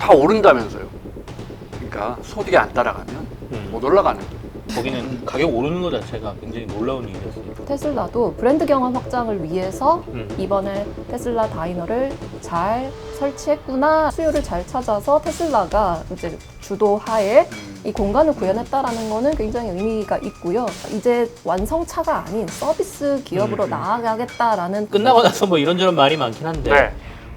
다 오른다면서요. 그러니까 소득이 안 따라가면 못 올라가는 거예요. 거기는 가격 오르는 것 자체가 굉장히 놀라운 일이었어요. 테슬라도 브랜드 경험 확장을 위해서 이번에 테슬라 다이너를 잘 설치했구나, 수요를 잘 찾아서 테슬라가 이제 주도하에 이 공간을 구현했다라는 거는 굉장히 의미가 있고요. 이제 완성차가 아닌 서비스 기업으로 나아가겠다라는 끝나고 나서 뭐 이런저런 말이 많긴 한데 네.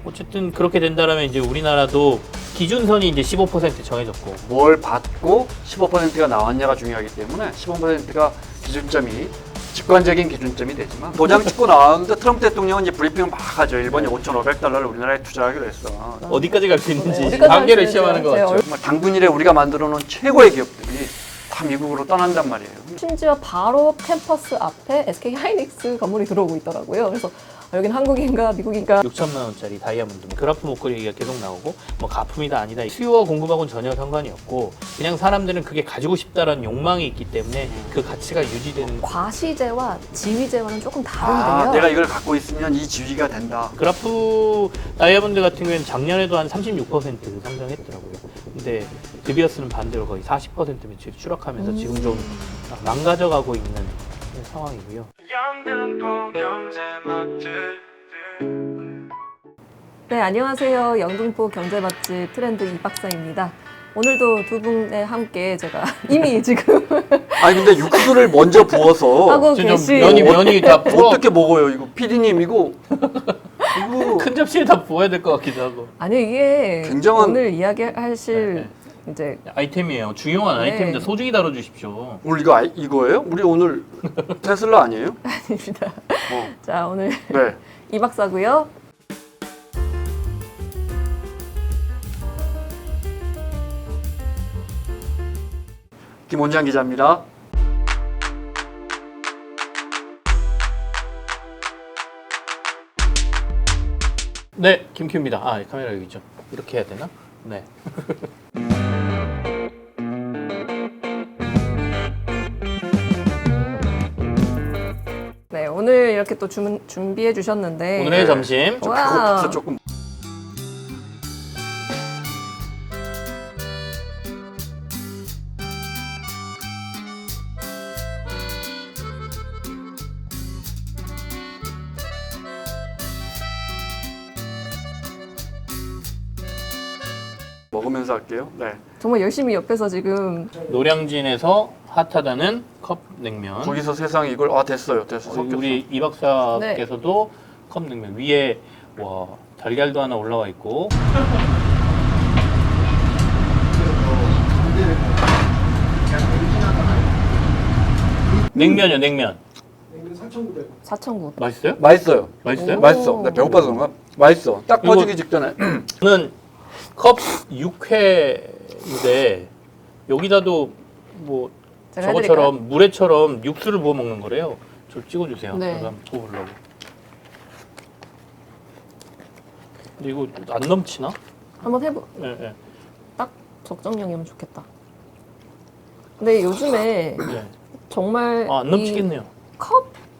어쨌든 그렇게 된다면 이제 우리나라도 기준선이 이제 15% 정해졌고 뭘 받고 15%가 나왔냐가 중요하기 때문에 15%가 기준점이 직관적인 기준점이 되지만 도장 찍고 나왔는데 트럼프 대통령은 이제 브리핑을 막 하죠. 일본이 5,500달러를 우리나라에 투자하기로 했어. 어디까지 갈 수 있는지 네, 어디까지 단계를 갈 수 시험하는 것 있는지 같죠. 정말 당군 이래 우리가 만들어 놓은 최고의 기업들이 다 미국으로 떠난단 말이에요. 심지어 바로 캠퍼스 앞에 SK 하이닉스 건물이 들어오고 있더라고요. 그래서 여긴 한국인가 미국인가 6천만 원짜리 다이아몬드 그라프 목걸이 얘기가 계속 나오고 뭐 가품이다 아니다 수요와 공급하고는 전혀 상관이 없고 그냥 사람들은 그게 가지고 싶다라는 욕망이 있기 때문에 그 가치가 유지되는 과시제와 지위제와는 조금 다른데요. 내가 이걸 갖고 있으면 이 지위가 된다. 그라프 다이아몬드 같은 경우에는 작년에도 한 36% 상승했더라고요. 근데 드비어스는 반대로 거의 40% 매출이 추락하면서 지금 좀 망가져가고 있는 상황이고요. 네, 안녕하세요. 영등포 경제 맛집 트렌드 이 박사입니다. 오늘도 두 분에 함께 제가 이미 지금 아니 근데 육수를 먼저 부어서 하고 지금 계신 면이 다 부어 어떻게 먹어요? 이거 PD님 이거 큰 접시에 다 부어야 될 것 같기도 하고. 아니 이게 굉장한- 오늘 이야기하실 이제 아이템이에요. 중요한 네. 아이템인데 소중히 다뤄주십시오. 오늘 이거예요? 우리 오늘 테슬라 아니에요? 아닙니다. 어. 자, 오늘 네. 이 박사고요. 김원장 기자입니다. 네, 김큐입니다. 아, 카메라 여기 있죠. 이렇게 해야 되나? 네. 네, 오늘 이렇게 또 준비해 주셨는데 오늘의 점심. 저 와우. 배고파서 조금 먹으면서 할게요. 네. 정말 열심히 옆에서 지금 노량진에서 핫하다는 컵 냉면. 거기서 세상 이걸 됐어요. 됐어. 섞였어. 우리 이 박사께서도 컵 냉면 위에 와 달걀도 하나 올라와 있고. 냉면이요, 냉면. 4,900. 맛있어요? 맛있어요. 맛있어요? 오. 맛있어. 나 배고파서 그런가? 맛있어. 딱 그리고- 퍼지기 직전에. 저는 컵 6회인데 여기다도 뭐 제가 저것처럼 물회처럼 육수를 부어 먹는 거래요. 저 찍어주세요. 네. 제가 한번 부어보려고. 근데 이거 안 넘치나? 한번 해보. 네, 네. 딱 적정량이면 좋겠다. 근데 요즘에 네. 정말 아, 안 넘치겠네요.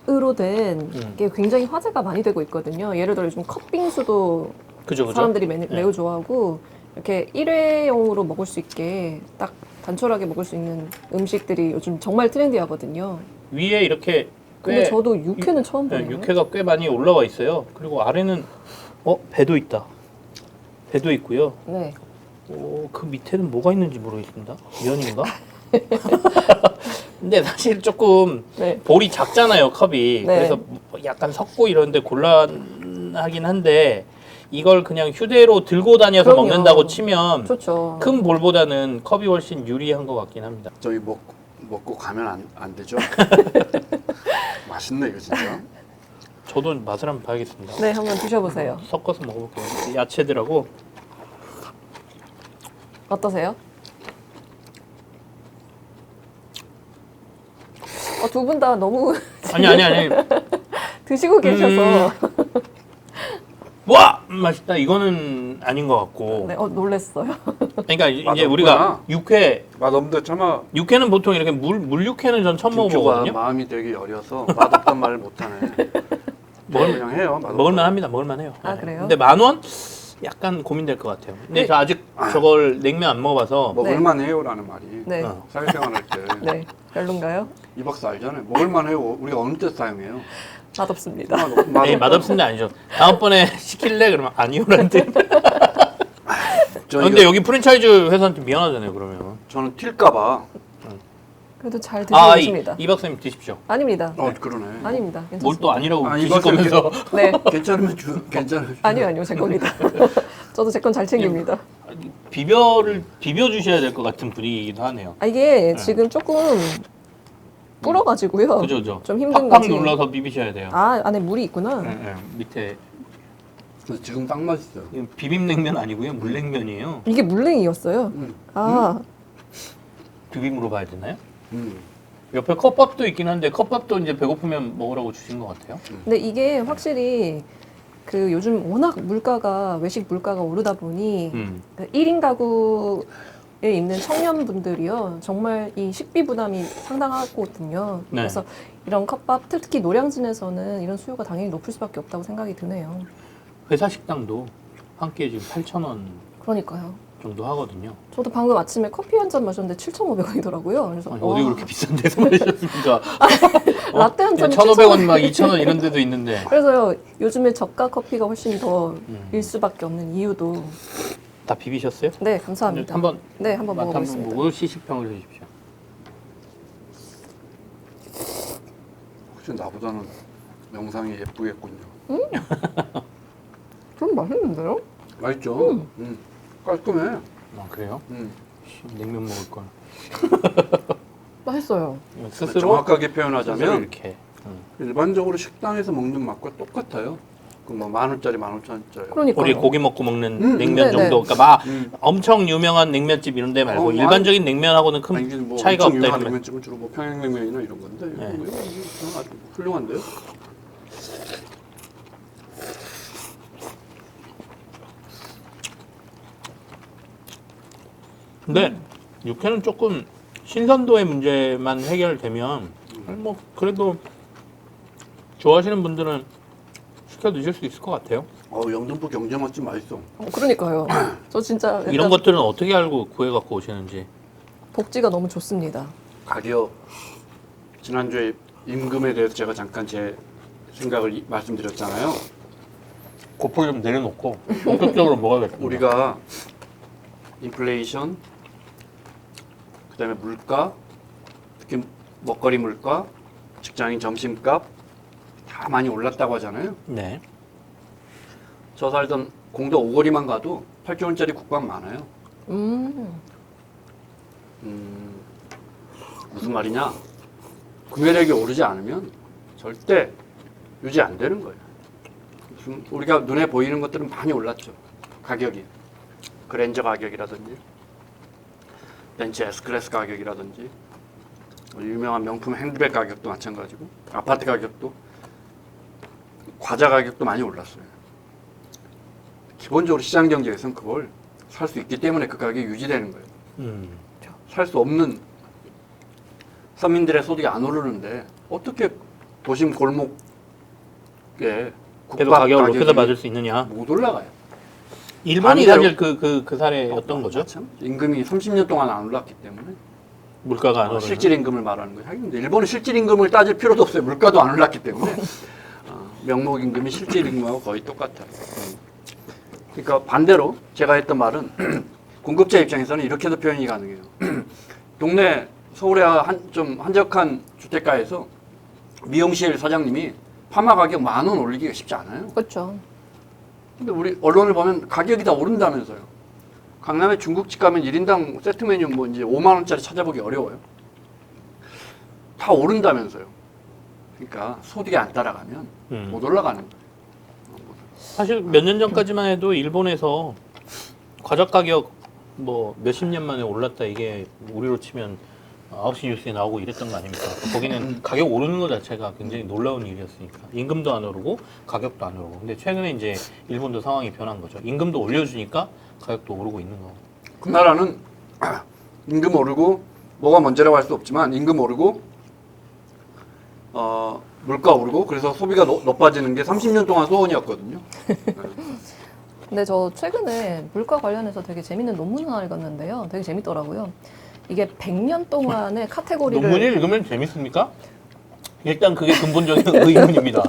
컵으로 된 게 굉장히 화제가 많이 되고 있거든요. 예를 들어 요즘 컵빙수도 그죠, 그죠. 사람들이 네. 매우 좋아하고 이렇게 일회용으로 먹을 수 있게 딱 단촐하게 먹을 수 있는 음식들이 요즘 정말 트렌디하거든요. 위에 이렇게 근데 꽤 저도 육회는 처음 네, 보네요. 육회가 꽤 많이 올라와 있어요. 그리고 아래는 배도 있다. 배도 있고요. 네. 그 밑에는 뭐가 있는지 모르겠습니다. 면인가? 근데 사실 조금 네. 볼이 작잖아요, 컵이. 네. 그래서 뭐 약간 섞고 이러는데 곤란하긴 한데 이걸 그냥 휴대로 들고 다녀서 그럼요. 먹는다고 치면 좋죠. 큰 볼보다는 컵이 훨씬 유리한 것 같긴 합니다. 저희 먹고 가면 안 되죠? 맛있네 이거 진짜. 저도 맛을 한번 봐야겠습니다. 네, 한번 드셔보세요. 섞어서 먹어볼게요. 야채들하고. 어떠세요? 두 분 다 너무 아니. 드시고 계셔서 와! 맛있다. 이거는 아닌 것 같고. 네, 놀랬어요. 그러니까 이제 맛없구나. 우리가 육회 맛없는데 차마 육회는 보통 이렇게 물 육회는 전 처음 김표가 먹어보거든요. 마음이 되게 여려서 맛없단 말을 못하네. 그냥 해요. 맛없다. 먹을만 합니다. 먹을만 해요. 아, 그래요? 근데 10,000원? 약간 고민될 것 같아요. 근데 네. 저 아직 저걸 냉면 안 먹어봐서 먹을만 해요라는 말이 네. 사회생활할 때 네. 별론가요? 이 박사 알잖아요. 먹을만 해요. 우리가 어느 때 사용해요? 맛없습니다. 네, 맛없는 데 아니죠. 다음번에 시킬래? 그러면 아니요라는데. 근데 여기 프랜차이즈 회사한테 미안하잖아요, 그러면. 저는 튈까봐. 그래도 잘 드시고 아, 계십니다. 이 박사님 드십시오. 아닙니다. 그러네. 아닙니다. 뭘 괜찮습니다. 또 아니라고 아, 이 드시면서. 네. 괜찮으면 괜찮아요. 아니요, 제 겁니다. 저도 제 건 잘 챙깁니다. 비벼 주셔야 될 것 같은 분위기이기도 하네요. 아, 이게 지금 조금 불어가지고요. 그죠. 좀 힘든 팍팍 거지. 눌러서 비비셔야 돼요. 아, 안에 물이 있구나. 네, 밑에 지금 딱 맛있어요. 이건 비빔냉면 아니고요, 물냉면이에요. 이게 물냉이었어요. 아, 비빔으로 봐야 되나요? 음. 옆에 컵밥도 있긴 한데 컵밥도 이제 배고프면 먹으라고 주신 것 같아요. 근데 이게 확실히 그 요즘 워낙 물가가 외식 물가가 오르다 보니 그 1인 가구에 있는 청년분들이요 정말 이 식비 부담이 상당하거든요. 네. 그래서 이런 컵밥 특히 노량진에서는 이런 수요가 당연히 높을 수밖에 없다고 생각이 드네요. 회사 식당도 한 끼에 지금 8,000원 그러니까요. 정도 하거든요. 저도 방금 아침에 커피 한 잔 마셨는데 7,500원이더라고요. 그래서 아니, 와, 어디 그렇게 비싼 데서 마셨습니까? 라떼 한 잔이 1,500원 막 2,000원 이런 데도 있는데. 그래서요 요즘에 저가 커피가 훨씬 더 일 수밖에 없는 이유도 다 비비셨어요? 네 감사합니다. 한번 네 한번 맛 한번 먹어보겠습니다. 보고 시식평을 해주십시오. 혹시 나보다는 영상이 예쁘겠군요. 좀 맛있는데요? 맛있죠? 깔끔해. 아 그래요? 냉면 먹을 걸. 맛있어요. 스스로 정확하게 스스로 표현하자면 이렇게. 일반적으로 식당에서 먹는 맛과 똑같아요. 그 뭐 10,000원짜리, 15,000원짜리. 그러니까요. 우리 고기 먹고 먹는 냉면 네네. 정도. 그러니까 막 엄청 유명한 냉면집 이런 데 말고 아니, 일반적인 냉면하고는 큰 아니, 이게 뭐 차이가 엄청 없다 유명한 이러면. 냉면집은 주로 뭐 평양냉면이나 이런 건데 네. 이거 아주 훌륭한데요? 근데 육회는 조금 신선도의 문제만 해결되면 뭐 그래도 좋아하시는 분들은 시켜 드실 수 있을 것 같아요. 영등포 경제 맛집 맛있어. 그러니까요. 저 진짜 이런 약간 것들은 어떻게 알고 구해 갖고 오시는지. 복지가 너무 좋습니다. 가격 지난주에 임금에 대해서 제가 잠깐 제 생각을 말씀드렸잖아요. 고폭 좀 내려놓고 본격적으로 먹어야겠다. 우리가 인플레이션, 그다음에 물가, 특히 먹거리 물가, 직장인 점심값 다 많이 올랐다고 하잖아요. 네. 저 살던 공도 오거리만 가도 8조원짜리 국밥 많아요. 무슨 말이냐? 구매력이 오르지 않으면 절대 유지 안 되는 거예요. 우리가 눈에 보이는 것들은 많이 올랐죠. 가격이. 그랜저 가격이라든지 벤츠 S클래스 가격이라든지 유명한 명품 핸드백 가격도 마찬가지고 아파트 가격도 과자 가격도 많이 올랐어요. 기본적으로 시장 경제에서는 그걸 살 수 있기 때문에 그 가격이 유지되는 거예요. 살 수 없는 서민들의 소득이 안 오르는데 어떻게 도심 골목에 그래도 국밥 가격을 가격이 높여서 받을 수 있느냐. 못 올라가요. 일본이 반대로- 사실 그 사례였던 거죠. 참 임금이 30년 동안 안 올랐기 때문에 물가가 안 오르는. 실질 임금을 말하는 거예요. 근데 일본은 실질 임금을 따질 필요도 없어요. 물가도 안 올랐기 때문에 명목 임금이 실질 임금하고 거의 똑같아요. 그러니까 반대로 제가 했던 말은 공급자 입장에서는 이렇게도 표현이 가능해요. 동네 서울의 좀 한적한 주택가에서 미용실 사장님이 파마 가격 10,000원 올리기가 쉽지 않아요. 그렇죠. 근데 우리 언론을 보면 가격이 다 오른다면서요. 강남에 중국집 가면 1인당 세트 메뉴 뭐 이제 5만 원짜리 찾아보기 어려워요. 다 오른다면서요. 그러니까 소득이 안 따라가면 못 올라가는 거예요. 사실 몇 년 전까지만 해도 일본에서 과자 가격 뭐 몇십 년 만에 올랐다 이게 우리로 치면 9시 뉴스에 나오고 이랬던 거 아닙니까? 거기는 가격 오르는 것 자체가 굉장히 놀라운 일이었으니까 임금도 안 오르고 가격도 안 오르고 근데 최근에 이제 일본도 상황이 변한 거죠. 임금도 올려주니까 가격도 오르고 있는 거고. 그 나라는 임금 오르고 뭐가 먼저라고 할 수 없지만 임금 오르고 물가 오르고 그래서 소비가 높아지는 게 30년 동안 소원이었거든요. 근데 저 최근에 물가 관련해서 되게 재밌는 논문 하나 읽었는데요. 되게 재밌더라고요. 이게 100년 동안의 카테고리를 논문을 읽으면 재밌습니까? 일단 그게 근본적인 의문입니다.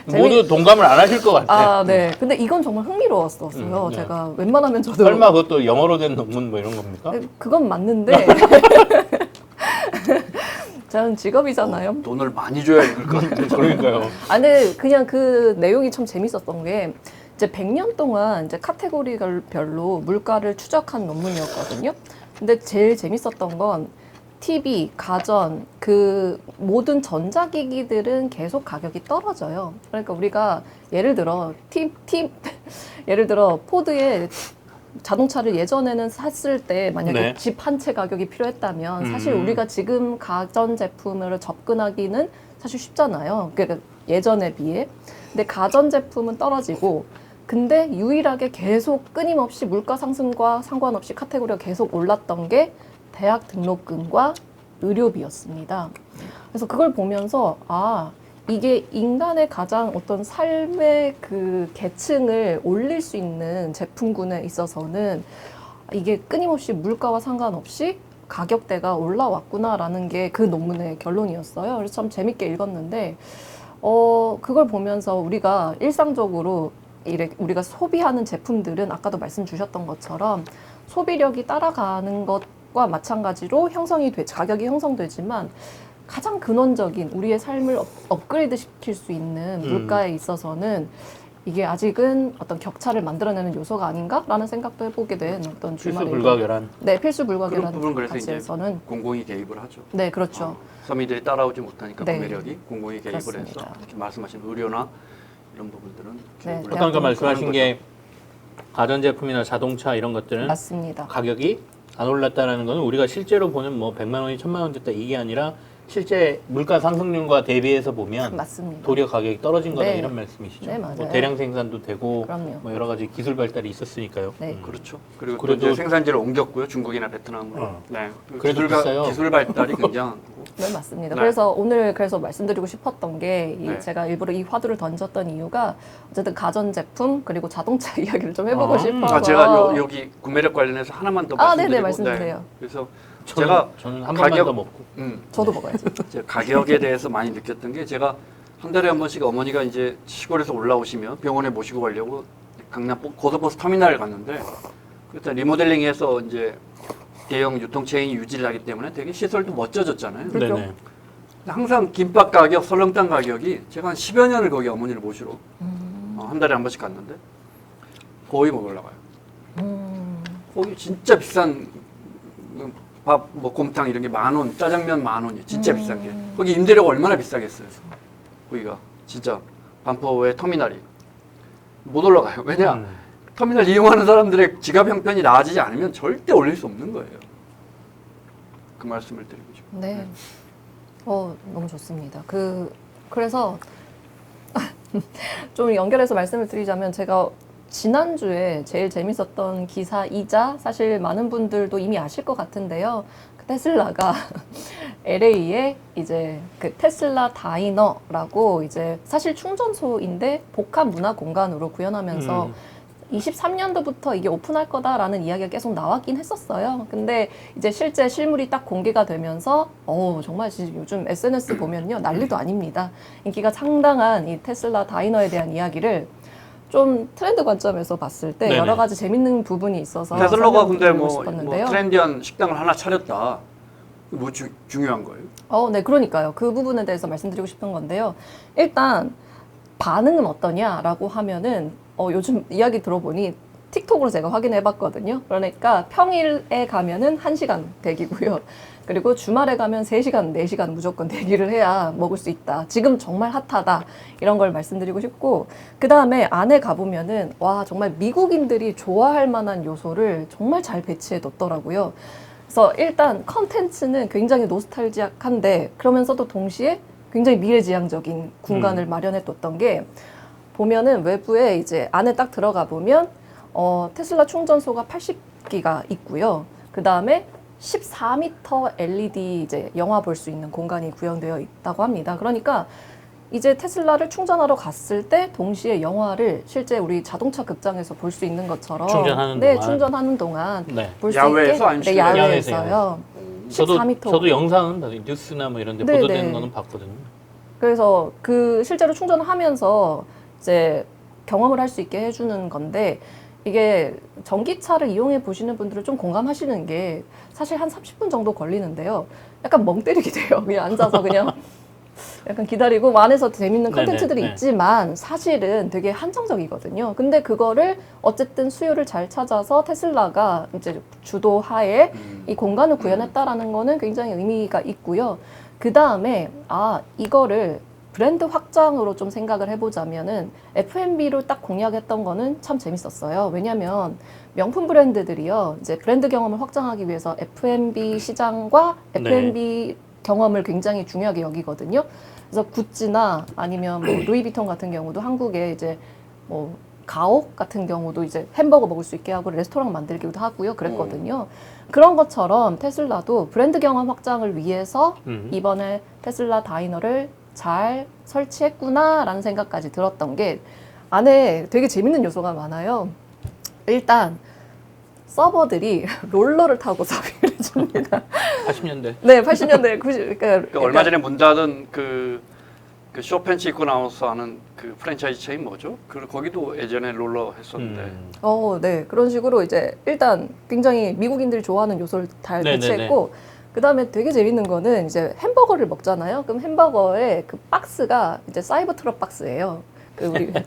모두 동감을 안 하실 것 같아요. 아, 네. 근데 이건 정말 흥미로웠었어요. 네. 제가 웬만하면 저도 설마 그것도 영어로 된 논문 뭐 이런 겁니까? 그건 맞는데 저는 직업이잖아요. 돈을 많이 줘야 읽을 것 같아요. 그러니까요. 아, 근데 그냥 그 내용이 참 재밌었던 게 이제 100년 동안 이제 카테고리별로 물가를 추적한 논문이었거든요. 근데 제일 재밌었던 건 TV, 가전, 그 모든 전자기기들은 계속 가격이 떨어져요. 그러니까 우리가 예를 들어 예를 들어 포드의 자동차를 예전에는 샀을 때 만약에 네. 집 한 채 가격이 필요했다면 사실 우리가 지금 가전 제품을 접근하기는 사실 쉽잖아요. 그러니까 예전에 비해. 근데 가전 제품은 떨어지고 근데 유일하게 계속 끊임없이 물가 상승과 상관없이 카테고리가 계속 올랐던 게 대학 등록금과 의료비였습니다. 그래서 그걸 보면서 아, 이게 인간의 가장 어떤 삶의 그 계층을 올릴 수 있는 제품군에 있어서는 이게 끊임없이 물가와 상관없이 가격대가 올라왔구나라는 게 그 논문의 결론이었어요. 그래서 참 재밌게 읽었는데, 그걸 보면서 우리가 일상적으로 우리가 소비하는 제품들은 아까도 말씀 주셨던 것처럼 소비력이 따라가는 것과 마찬가지로 가격이 형성되지만 가장 근원적인 우리의 삶을 업그레이드 시킬 수 있는 물가에 있어서는 이게 아직은 어떤 격차를 만들어내는 요소가 아닌가라는 생각도 해보게 된 어떤 필수 주말에 불가결한. 네, 필수 그런 불가결한 부분 그래서 이제 가치에서는 공공이 개입을 하죠. 네, 그렇죠. 서민들이 따라오지 못하니까 네. 구매력이 공공이 개입을 그렇습니다. 해서 이렇게 말씀하신 의료나 이런 부분들은 네, 개입을 아까 하는 말씀하신 거죠. 게 가전제품이나 자동차 이런 것들은 맞습니다. 가격이 안 올랐다라는 거는 우리가 실제로 보는 뭐 100만 원이 1000만 원 됐다 이게 아니라 실제 물가 상승률과 대비해서 보면 맞습니다. 도리어 가격이 떨어진 거다 네. 이런 말씀이시죠. 네, 맞아요. 뭐 대량 생산도 되고 그럼요. 뭐 여러 가지 기술 발달이 있었으니까요. 네. 그렇죠. 그리고 또 그래도- 이제 생산지를 옮겼고요. 중국이나 베트남으로. 네. 그래도 비싸요. 기술 발달이 굉장한 거고. 네, 맞습니다. 네. 그래서 오늘 말씀드리고 싶었던 게 네. 제가 일부러 이 화두를 던졌던 이유가 어쨌든 가전제품 그리고 자동차 이야기를 좀 해보고 아, 싶어서 제가 여기 구매력 관련해서 하나만 더 말씀드리고. 네네, 말씀주세요. 그래서 저는 한 번만 더 먹고. 저도 먹어야지. 제가 가격에 대해서 많이 느꼈던 게 제가 한 달에 한 번씩 어머니가 이제 시골에서 올라오시면 병원에 모시고 가려고 강남 고속버스 터미널을 갔는데 그때 리모델링해서 이제 대형 유통체인이 유지를 하기 때문에 되게 시설도 멋져졌잖아요. 그렇죠. 네네. 항상 김밥 가격, 설렁탕 가격이 제가 한 10여 년을 거기 어머니를 모시러 한 달에 한 번씩 갔는데 거의 못 올라가요. 거기 진짜 비싼 밥, 뭐 곰탕 이런 게 10,000원, 짜장면 10,000원이 진짜 비싼 게. 거기 임대료가 얼마나 비싸겠어요. 거기가 진짜 반포의 터미널이 못 올라가요. 왜냐? 터미널 이용하는 사람들의 지갑 형편이 나아지지 않으면 절대 올릴 수 없는 거예요. 그 말씀을 드리고 싶어요. 네. 너무 좋습니다. 그래서 좀 연결해서 말씀을 드리자면 제가 지난주에 제일 재밌었던 기사이자 사실 많은 분들도 이미 아실 것 같은데요. 테슬라가 LA에 이제 그 테슬라 다이너라고 이제 사실 충전소인데 복합 문화 공간으로 구현하면서 23년도부터 이게 오픈할 거다라는 이야기가 계속 나왔긴 했었어요. 근데 이제 실제 실물이 딱 공개가 되면서 정말 요즘 SNS 보면요 난리도 아닙니다. 인기가 상당한 이 테슬라 다이너에 대한 이야기를 좀 트렌드 관점에서 봤을 때 네네. 여러 가지 재밌는 부분이 있어서 테슬라가 근데 설명드리고 뭐 싶었는데요. 트렌디한 식당을 하나 차렸다. 뭐 중요한 거예요? 네, 그러니까요. 그 부분에 대해서 말씀드리고 싶은 건데요. 일단 반응은 어떠냐라고 하면은 요즘 이야기 들어보니 틱톡으로 제가 확인해 봤거든요. 그러니까 평일에 가면은 1시간 대기고요. 그리고 주말에 가면 3시간, 4시간 무조건 대기를 해야 먹을 수 있다. 지금 정말 핫하다. 이런 걸 말씀드리고 싶고, 그 다음에 안에 가보면은, 와, 정말 미국인들이 좋아할 만한 요소를 정말 잘 배치해 뒀더라고요. 그래서 일단 컨텐츠는 굉장히 노스탈지악한데, 그러면서도 동시에 굉장히 미래지향적인 공간을 마련해 뒀던 게, 보면은 외부에 이제 안에 딱 들어가 보면, 테슬라 충전소가 80기가 있고요. 그 다음에 14m LED 이제 영화 볼 수 있는 공간이 구현되어 있다고 합니다. 그러니까 이제 테슬라를 충전하러 갔을 때 동시에 영화를 실제 우리 자동차 극장에서 볼 수 있는 것처럼 충전하는 네, 동안. 충전하는 동안 네. 볼 수 야외에서 있게 아니면 네, 실내에서? 야외에서요. 저도 14m. 저도 영상은 나중에 뉴스나 뭐 이런 데 네, 보도되는 네. 거는 봤거든요. 그래서 그 실제로 충전하면서 이제 경험을 할 수 있게 해주는 건데 이게 전기차를 이용해 보시는 분들은 좀 공감하시는 게 사실 한 30분 정도 걸리는데요. 약간 멍 때리게 돼요. 그냥 앉아서 그냥 약간 기다리고 뭐 안에서 재밌는 네네, 컨텐츠들이 네. 있지만 사실은 되게 한정적이거든요. 근데 그거를 어쨌든 수요를 잘 찾아서 테슬라가 이제 주도하에 이 공간을 구현했다라는 거는 굉장히 의미가 있고요. 그 다음에 이거를 브랜드 확장으로 좀 생각을 해보자면은 F&B로 딱 공략했던 거는 참 재밌었어요. 왜냐하면 명품 브랜드들이요, 이제 브랜드 경험을 확장하기 위해서 F&B 시장과 F&B 경험을 굉장히 중요하게 여기거든요. 그래서 구찌나 아니면 뭐 루이비통 같은 경우도 한국에 이제 뭐 가옥 같은 경우도 이제 햄버거 먹을 수 있게 하고 레스토랑 만들기도 하고요. 그랬거든요. 그런 것처럼 테슬라도 브랜드 경험 확장을 위해서 이번에 테슬라 다이너를 잘 설치했구나라는 생각까지 들었던 게 안에 되게 재밌는 요소가 많아요. 일단 서버들이 롤러를 타고 서빙을 해줍니다. 80년대. 네, 80년대 90. 그러니까 얼마 전에 문 닫은 그 쇼펜치 입고 나와서 하는 그 프랜차이즈 체인 뭐죠? 거기도 예전에 롤러 했었는데. 네. 그런 식으로 이제 일단 굉장히 미국인들이 좋아하는 요소를 다 네네네. 배치했고, 그 다음에 되게 재밌는 거는 이제 햄버거를 먹잖아요. 그럼 햄버거의 그 박스가 이제 사이버 트럭 박스예요.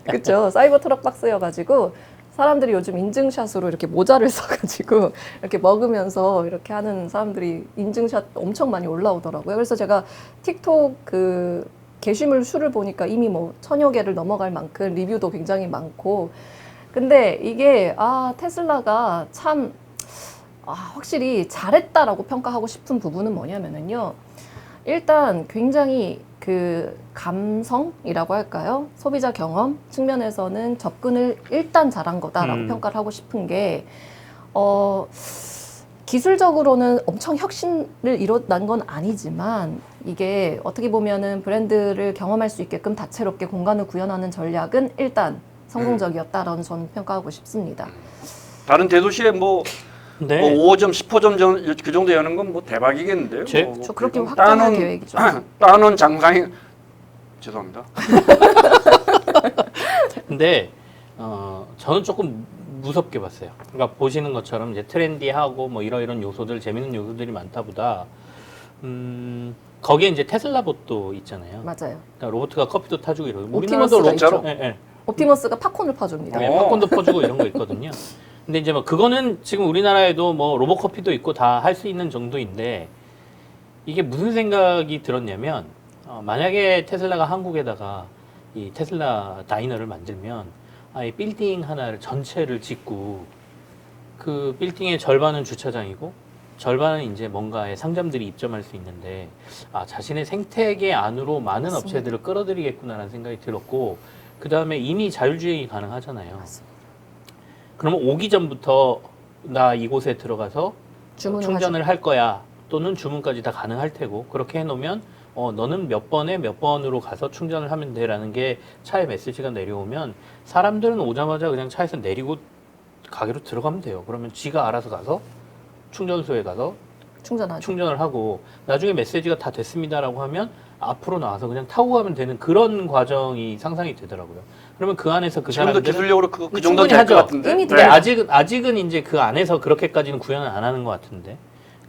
그쵸? 사이버 트럭 박스여가지고 사람들이 요즘 인증샷으로 이렇게 모자를 써가지고 이렇게 먹으면서 이렇게 하는 사람들이 인증샷 엄청 많이 올라오더라고요. 그래서 제가 틱톡 그 게시물 수를 보니까 이미 뭐 1000여 개를 넘어갈 만큼 리뷰도 굉장히 많고, 근데 이게 테슬라가 참 확실히 잘했다라고 평가하고 싶은 부분은 뭐냐면은요, 일단 굉장히 그 감성이라고 할까요? 소비자 경험 측면에서는 접근을 일단 잘한 거다라고 평가를 하고 싶은 게, 기술적으로는 엄청 혁신을 이뤄낸 건 아니지만 이게 어떻게 보면은 브랜드를 경험할 수 있게끔 다채롭게 공간을 구현하는 전략은 일단 성공적이었다라는 저는 평가하고 싶습니다. 다른 대도시에 뭐 네. 5점, 10호점 그 정도 여는 건 뭐 대박이겠는데요? 저 그렇게 확장할 계획이죠. 따놓은 장상이 죄송합니다. 근데 저는 조금 무섭게 봤어요. 그러니까 보시는 것처럼 이제 트렌디하고 뭐 이런 요소들, 재밌는 요소들이 많다보다 거기에 이제 테슬라 봇도 있잖아요. 맞아요. 그러니까 로봇가 커피도 타주고 이러고 옵티머스가 있죠. 옵티머스가 팝콘을 파줍니다. 네, 팝콘도 퍼주고 이런 거 있거든요. 근데 이제 뭐 그거는 지금 우리나라에도 뭐 로봇 커피도 있고 다 할 수 있는 정도인데, 이게 무슨 생각이 들었냐면 만약에 테슬라가 한국에다가 이 테슬라 다이너를 만들면 이 빌딩 하나를 전체를 짓고 그 빌딩의 절반은 주차장이고 절반은 이제 뭔가의 상점들이 입점할 수 있는데 자신의 생태계 안으로 많은 맞습니다. 업체들을 끌어들이겠구나라는 생각이 들었고, 그 다음에 이미 자율주행이 가능하잖아요. 맞습니다. 그러면 오기 전부터 나 이곳에 들어가서 충전을 할 거야, 또는 주문까지 다 가능할 테고, 그렇게 해놓으면 너는 몇 번에 몇 번으로 가서 충전을 하면 돼라는 게 차에 메시지가 내려오면 사람들은 오자마자 그냥 차에서 내리고 가게로 들어가면 돼요. 그러면 지가 알아서 가서 충전소에 가서 충전하죠. 충전을 하고 나중에 메시지가 다 됐습니다라고 하면 앞으로 나와서 그냥 타고 가면 되는 그런 과정이 상상이 되더라고요. 그러면 그 안에서 그 지금도 사람들은 기술력으로 그 정도 충분히 될 것 하죠. 같은데. 이미 근데 네. 아직은 이제 그 안에서 그렇게까지는 구현을 안 하는 것 같은데,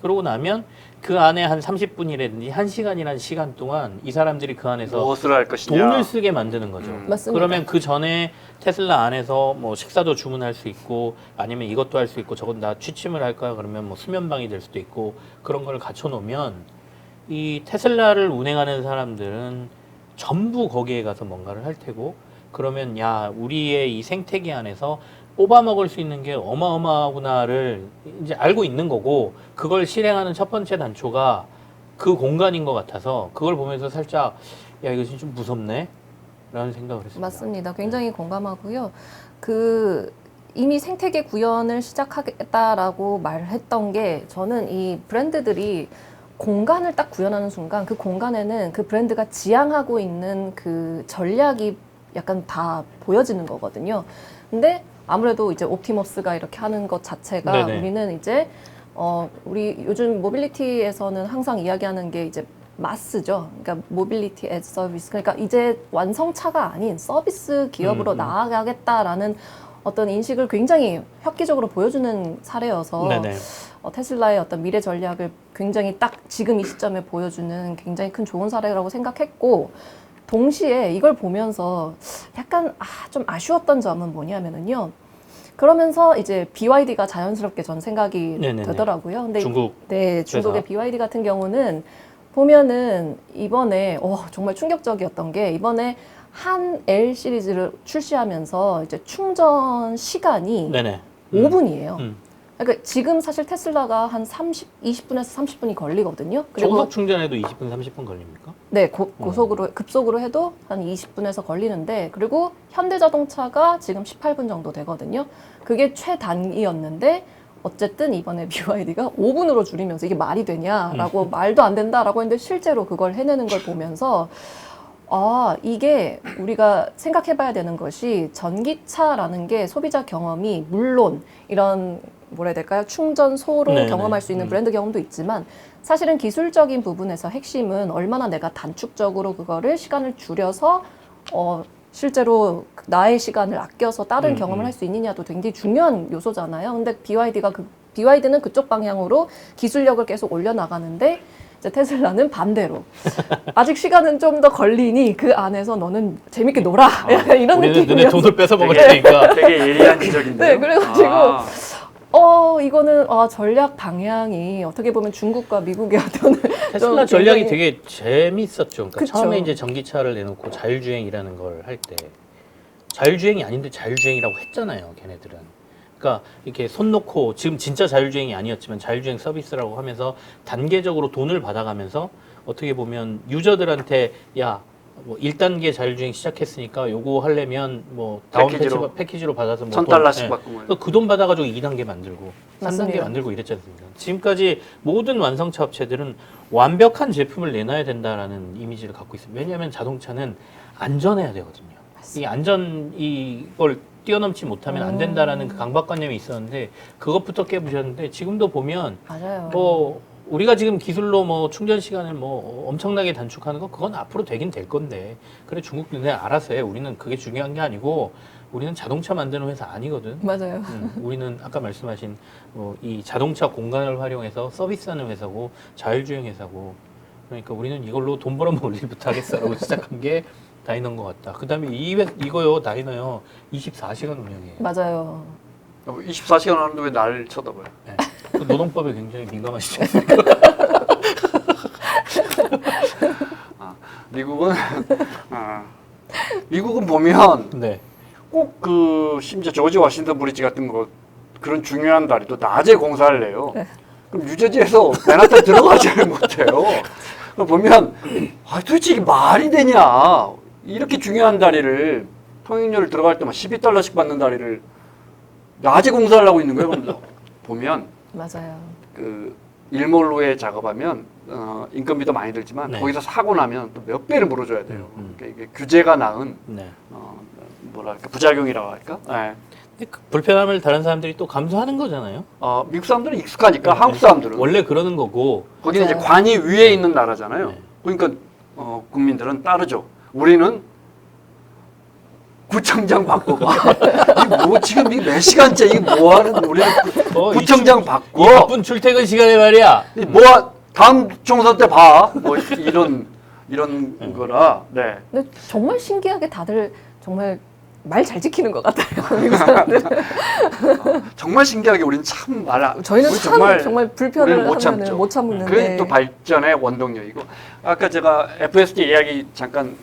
그러고 나면 그 안에 한 30분이라든지 1시간이라는 시간 동안 이 사람들이 그 안에서 무엇을 할 것이냐. 돈을 쓰게 만드는 거죠. 맞습니다. 그러면 그 전에 테슬라 안에서 뭐 식사도 주문할 수 있고, 아니면 이것도 할 수 있고, 저건 나 취침을 할까 그러면 뭐 수면방이 될 수도 있고, 그런 걸 갖춰 놓으면 이 테슬라를 운행하는 사람들은 전부 거기에 가서 뭔가를 할 테고, 그러면 우리의 이 생태계 안에서 뽑아 먹을 수 있는 게 어마어마하구나를 이제 알고 있는 거고, 그걸 실행하는 첫 번째 단초가 그 공간인 것 같아서, 그걸 보면서 살짝 이거 좀 무섭네 라는 생각을 했습니다. 맞습니다. 굉장히 공감하고요. 이미 생태계 구현을 시작하겠다라고 말했던 게, 저는 이 브랜드들이 공간을 딱 구현하는 순간 그 공간에는 그 브랜드가 지향하고 있는 그 전략이 약간 다 보여지는 거거든요. 근데 아무래도 이제 옵티머스가 이렇게 하는 것 자체가 네네. 우리는 이제 우리 요즘 모빌리티에서는 항상 이야기하는 게 이제 마스죠. 그러니까 모빌리티 애즈 서비스. 그러니까 이제 완성차가 아닌 서비스 기업으로 나아가겠다라는 어떤 인식을 굉장히 획기적으로 보여주는 사례여서 네네. 테슬라의 어떤 미래 전략을 굉장히 딱 지금 이 시점에 보여주는 굉장히 큰 좋은 사례라고 생각했고, 동시에 이걸 보면서 약간 좀 아쉬웠던 점은 뭐냐면은요. 그러면서 이제 BYD가 자연스럽게 전 생각이 네네네. 되더라고요. 근데 중국 네, 중국의 회사. BYD 같은 경우는 보면은 이번에 정말 충격적이었던 게 이번에 한 L 시리즈를 출시하면서 이제 충전 시간이 네네. 5분이에요. 음. 그러니까 지금 사실 테슬라가 한 20분에서 30분이 걸리거든요. 그리고 초속 충전에도 20분, 30분 걸립니까? 네, 고속으로 급속으로 해도 한 20분에서 걸리는데, 그리고 현대자동차가 지금 18분 정도 되거든요. 그게 최단이었는데 어쨌든 이번에 BYD가 5분으로 줄이면서 이게 말이 되냐라고 말도 안 된다라고 했는데 실제로 그걸 해내는 걸 보면서 이게 우리가 생각해봐야 되는 것이 전기차라는 게 소비자 경험이 물론 이런 뭐라 해야 될까요? 충전소로 네네. 경험할 수 있는 브랜드 경험도 있지만 사실은 기술적인 부분에서 핵심은 얼마나 내가 단축적으로 그거를 시간을 줄여서 실제로 나의 시간을 아껴서 다른 경험을 할 수 있느냐도 굉장히 중요한 요소잖아요. 근데 BYD는 그쪽 방향으로 기술력을 계속 올려나가는데 이제 테슬라는 반대로 아직 시간은 좀 더 걸리니 그 안에서 너는 재밌게 놀아. 약간 이런 우리는 눈에 느낌이었어요. 돈을 뺏어 먹을 되게- 테니까. 되게 예리한 지적인데요. 네, 그래가지고 이거는 아, 전략 방향이 어떻게 보면 중국과 미국의 어떤 테슬라 좀 전략이 굉장히- 되게 재밌었죠. 그러니까 그쵸. 처음에 이제 전기차를 내놓고 자율주행이라는 걸 할 때 자율주행이 아닌데 자율주행이라고 했잖아요, 걔네들은. 그러니까 이렇게 손 놓고 지금 진짜 자율주행이 아니었지만 자율주행 서비스라고 하면서 단계적으로 돈을 받아가면서 어떻게 보면 유저들한테 뭐 1단계 자율주행 시작했으니까 요거 하려면 뭐 다운 패키지로 받아서 뭐 $1,000씩 받고 뭐. 그 돈 받아가지고 2단계 만들고 3단계 맞습니다. 만들고 이랬지 않습니까? 지금까지 모든 완성차 업체들은 완벽한 제품을 내놔야 된다라는 이미지를 갖고 있습니다. 왜냐하면 자동차는 안전해야 되거든요. 이 이걸 뛰어넘지 못하면 안 된다라는 그 강박관념이 있었는데 그것부터 깨부셨는데 지금도 보면 맞아요. 뭐 우리가 지금 기술로 뭐 충전 시간을 뭐 엄청나게 단축하는 거 그건 앞으로 되긴 될 건데 그래 중국들은 알아서 해. 우리는 그게 중요한 게 아니고 우리는 자동차 만드는 회사 아니거든. 맞아요. 우리는 아까 말씀하신 이 자동차 공간을 활용해서 서비스하는 회사고 자율주행 회사고 그러니까 우리는 이걸로 돈 벌어먹을 일부터 하겠어라고 시작한 게 다이너인 것 같다. 그 다음에 이거요 다이너요 24시간 운영해요. 맞아요. 24시간 하는데 왜 나를 쳐다봐요? 네. 그 노동법에 굉장히 민감하시죠. 미국은 보면 네. 꼭 심지어 조지 워싱턴 브리지 같은 거 그런 중요한 다리도 낮에 공사를 해요. 그럼 뉴저지에서 맨하탄 들어가지를 못해요. 그럼 보면 도대체 이게 말이 되냐? 이렇게 중요한 다리를 통행료를 들어갈 때만 $12씩 받는 다리를 낮에 공사를 하고 있는 거예요. 그러면서 보면 맞아요. 일몰로에 작업하면 인건비도 많이 들지만 네. 거기서 사고 나면 또 몇 배를 물어줘야 돼요. 그러니까 이게 규제가 낳은 네. 뭐랄까 부작용이라고 할까? 네. 근데 그 불편함을 다른 사람들이 또 감수하는 거잖아요. 미국 사람들은 익숙하니까 한국 사람들은 원래 그러는 거고. 거기는 이제 맞아요. 관이 위에 있는 나라잖아요. 네. 그러니까 국민들은 따르죠. 우리는 구청장 바꿔봐. 이게 뭐 지금 이게 몇 시간째 이게 뭐 하는 우리는 구청장 이 바꿔. 바쁜 출퇴근 시간에 말이야. 뭐 다음 총선 때 봐. 뭐 이런 거라. 네. 근데 정말 신기하게 다들 정말 말 잘 지키는 것 같아요. 미국 사람들. 정말 신기하게 우리는 참 저희는 우리 정말 불편을 우리는 못 하면은 참죠. 못 참는데. 그게 또 발전의 원동력이고 아까 제가 FSD 이야기 잠깐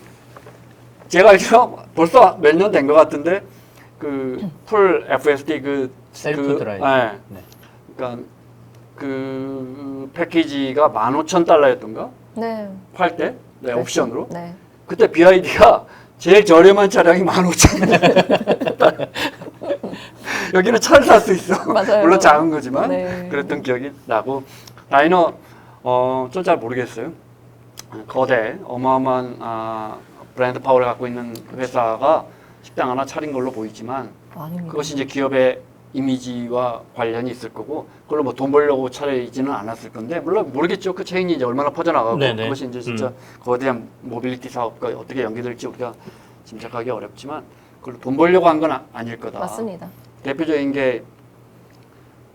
제가 알기로 벌써 몇 년 된 것 같은데 풀 FSD 셀프 드라이브. 네. 네. 그러니까 그 패키지가 $15,000였던가 네. 팔 때 네, 옵션으로 네. 그때 BYD가 제일 저렴한 차량이 $15,000. 여기는 차를 살 수 있어. 맞아요. 물론 작은 거지만 네. 그랬던 기억이 나고 다이너 좀 잘 모르겠어요. 거대 어마어마한 브랜드 파워를 갖고 있는 회사가 식당 하나 차린 걸로 보이지만 아닙니다. 그것이 이제 기업의 이미지와 관련이 있을 거고 그걸로 뭐 돈 벌려고 차리지는 않았을 건데 물론 모르겠죠. 그 체인이 이제 얼마나 퍼져나가고 네네. 그것이 이제 진짜 거대한 모빌리티 사업과 어떻게 연계될지 우리가 짐작하기 어렵지만 그걸로 돈 벌려고 한 건 아닐 거다. 맞습니다. 대표적인 게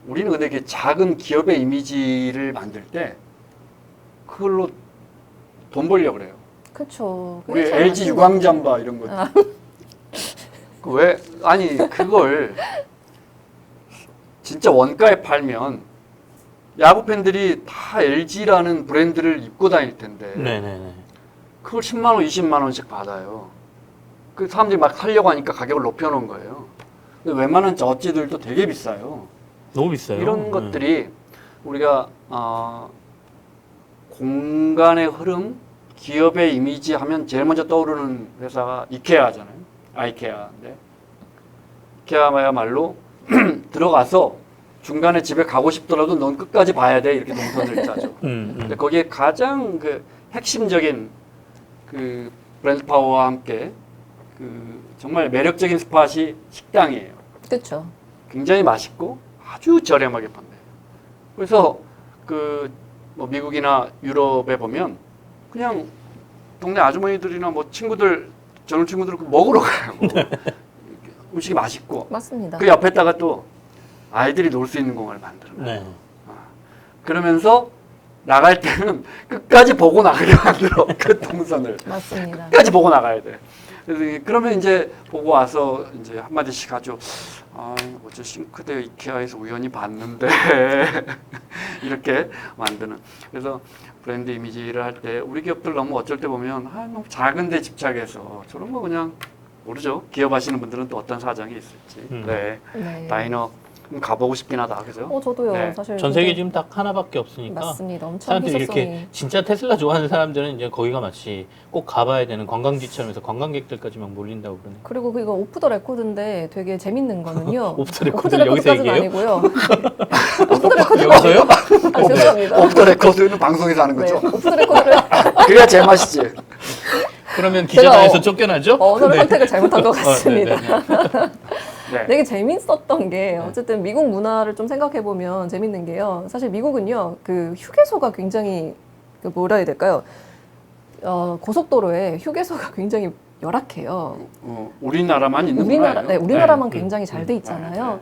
우리는 근데 이렇게 작은 기업의 이미지를 만들 때 그걸로 돈 벌려고 그래요. 그렇죠. 우리 LG 유광잠바 이런 거. 왜 아니 그걸 진짜 원가에 팔면 야구 팬들이 다 LG라는 브랜드를 입고 다닐 텐데 네네네. 그걸 10만 원, 20만 원씩 받아요. 그 사람들이 막 살려고 하니까 가격을 높여놓은 거예요. 근데 웬만한 저지들도 되게 비싸요. 너무 비싸요. 이런 것들이 우리가 공간의 흐름, 기업의 이미지 하면 제일 먼저 떠오르는 회사가 이케아잖아요. 아이케아인데 이케아야말로 들어가서 중간에 집에 가고 싶더라도 넌 끝까지 봐야 돼 이렇게 동선을 짜죠. 근데 거기에 가장 그 핵심적인 그 브랜드 파워와 함께 그 정말 매력적인 스팟이 식당이에요. 그렇죠. 굉장히 맛있고 아주 저렴하게 판대요. 그래서 그 뭐 미국이나 유럽에 보면 그냥 동네 아주머니들이나 뭐 친구들 젊은 친구들 먹으러 가요. 음식이 맛있고 맞습니다. 그 옆에다가 또 아이들이 놀 수 있는 공간을 만들어요. 네. 그러면서 나갈 때는 끝까지 보고 나가게 만들어 그 동선을 맞습니다. 끝까지 보고 나가야 돼. 그래서 그러면 이제 보고 와서 이제 한 마디씩 하죠. 어제 싱크대 이케아에서 우연히 봤는데 이렇게 만드는. 그래서 브랜드 이미지를 할 때 우리 기업들 너무 어쩔 때 보면 너무 작은데 집착해서 저런 거 그냥 모르죠. 기업 하시는 분들은 또 어떤 사정이 있을지. 네. 네. 다이너 가보고 싶긴 하다, 그죠? 저도요. 네. 사실 전 세계 되게- 지금 딱 하나밖에 없으니까 맞습니다. 엄청 사람들이 희소성이. 이렇게 진짜 테슬라 좋아하는 사람들은 이제 거기가 마치 꼭 가봐야 되는 관광지처럼 해서 관광객들까지 막 몰린다고 그러네. 그리고 이거 오프 더 레코드인데 되게 재밌는 거는요. 오프 더 레코드를 여기서 레코드까지는 얘기해요? 아니고요. 오프 더 레코드 여기서요? 죄송합니다. 오프 더 레코드는 방송에서 하는 네, 거죠? 오프 더 레코드를 그래야 제맛이지. 그러면 제가 기자단에서 쫓겨나죠? 언어를 네. 선택을 잘못한 것 같습니다. 네. 되게 재밌었던 게 어쨌든 미국 문화를 좀 생각해 보면 재밌는 게요. 사실 미국은요 그 휴게소가 굉장히 그 뭐라 해야 될까요? 고속도로에 휴게소가 굉장히 열악해요. 우리나라만 있는 우리나라, 문화예요. 우리나라만 네. 굉장히 잘 돼 있잖아요. 네.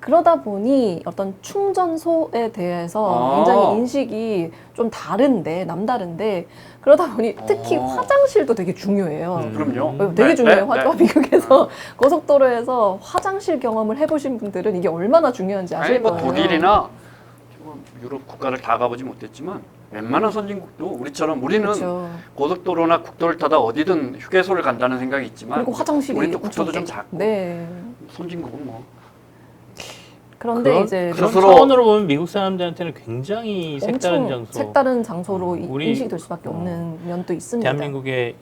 그러다 보니 어떤 충전소에 대해서 굉장히 인식이 좀 다른데 남다른데 그러다 보니 특히 화장실도 되게 중요해요. 그럼요. 되게 네, 중요해요. 네, 네. 미국에서 고속도로에서 화장실 경험을 해보신 분들은 이게 얼마나 중요한지 아니 아실 뭐 거예요. 독일이나 유럽 국가를 다 가보지 못했지만 웬만한 선진국도 우리처럼 우리는 그렇죠. 고속도로나 국도를 타다 어디든 휴게소를 간다는 생각이 있지만 그리고 화장실이 우리 또 엄청 국도도 좀 작고 네. 선진국은 뭐 그런데 그런, 이제 그런 스스로- 차원으로 보면 미국 사람들한테는 굉장히 색다른 엄청 장소. 색다른 장소로 우리- 인식이 될 수밖에 없는 면도 있습니다. 대한민국의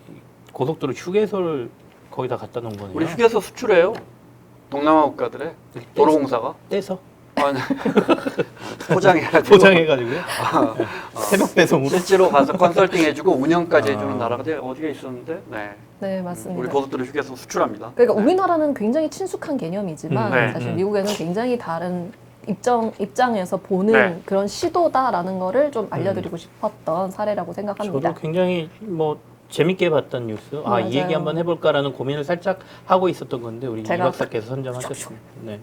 고속도로 휴게소를 거기다 갖다 놓은 거네요. 우리 휴게소 수출해요. 동남아 국가들의 도로공사가 떼서 아니, 포장해가지고 포장해가지고요. 새벽 배송으로. 실제로 가서 컨설팅 해주고 운영까지 아. 해주는 나라가 어디가 있었는데 네. 네, 맞습니다. 우리 고속도로 휴게소 수출합니다. 그러니까 네. 우리나라는 굉장히 친숙한 개념이지만 네. 사실 미국에는 굉장히 다른 입장에서 보는 네. 그런 시도다라는 거를 좀 알려드리고 싶었던 사례라고 생각합니다. 저도 굉장히 뭐 재밌게 봤던 뉴스. 이 얘기 맞아요. 한번 해볼까라는 고민을 살짝 하고 있었던 건데 우리 이 제가 박사께서 선점하셨습니다. 네.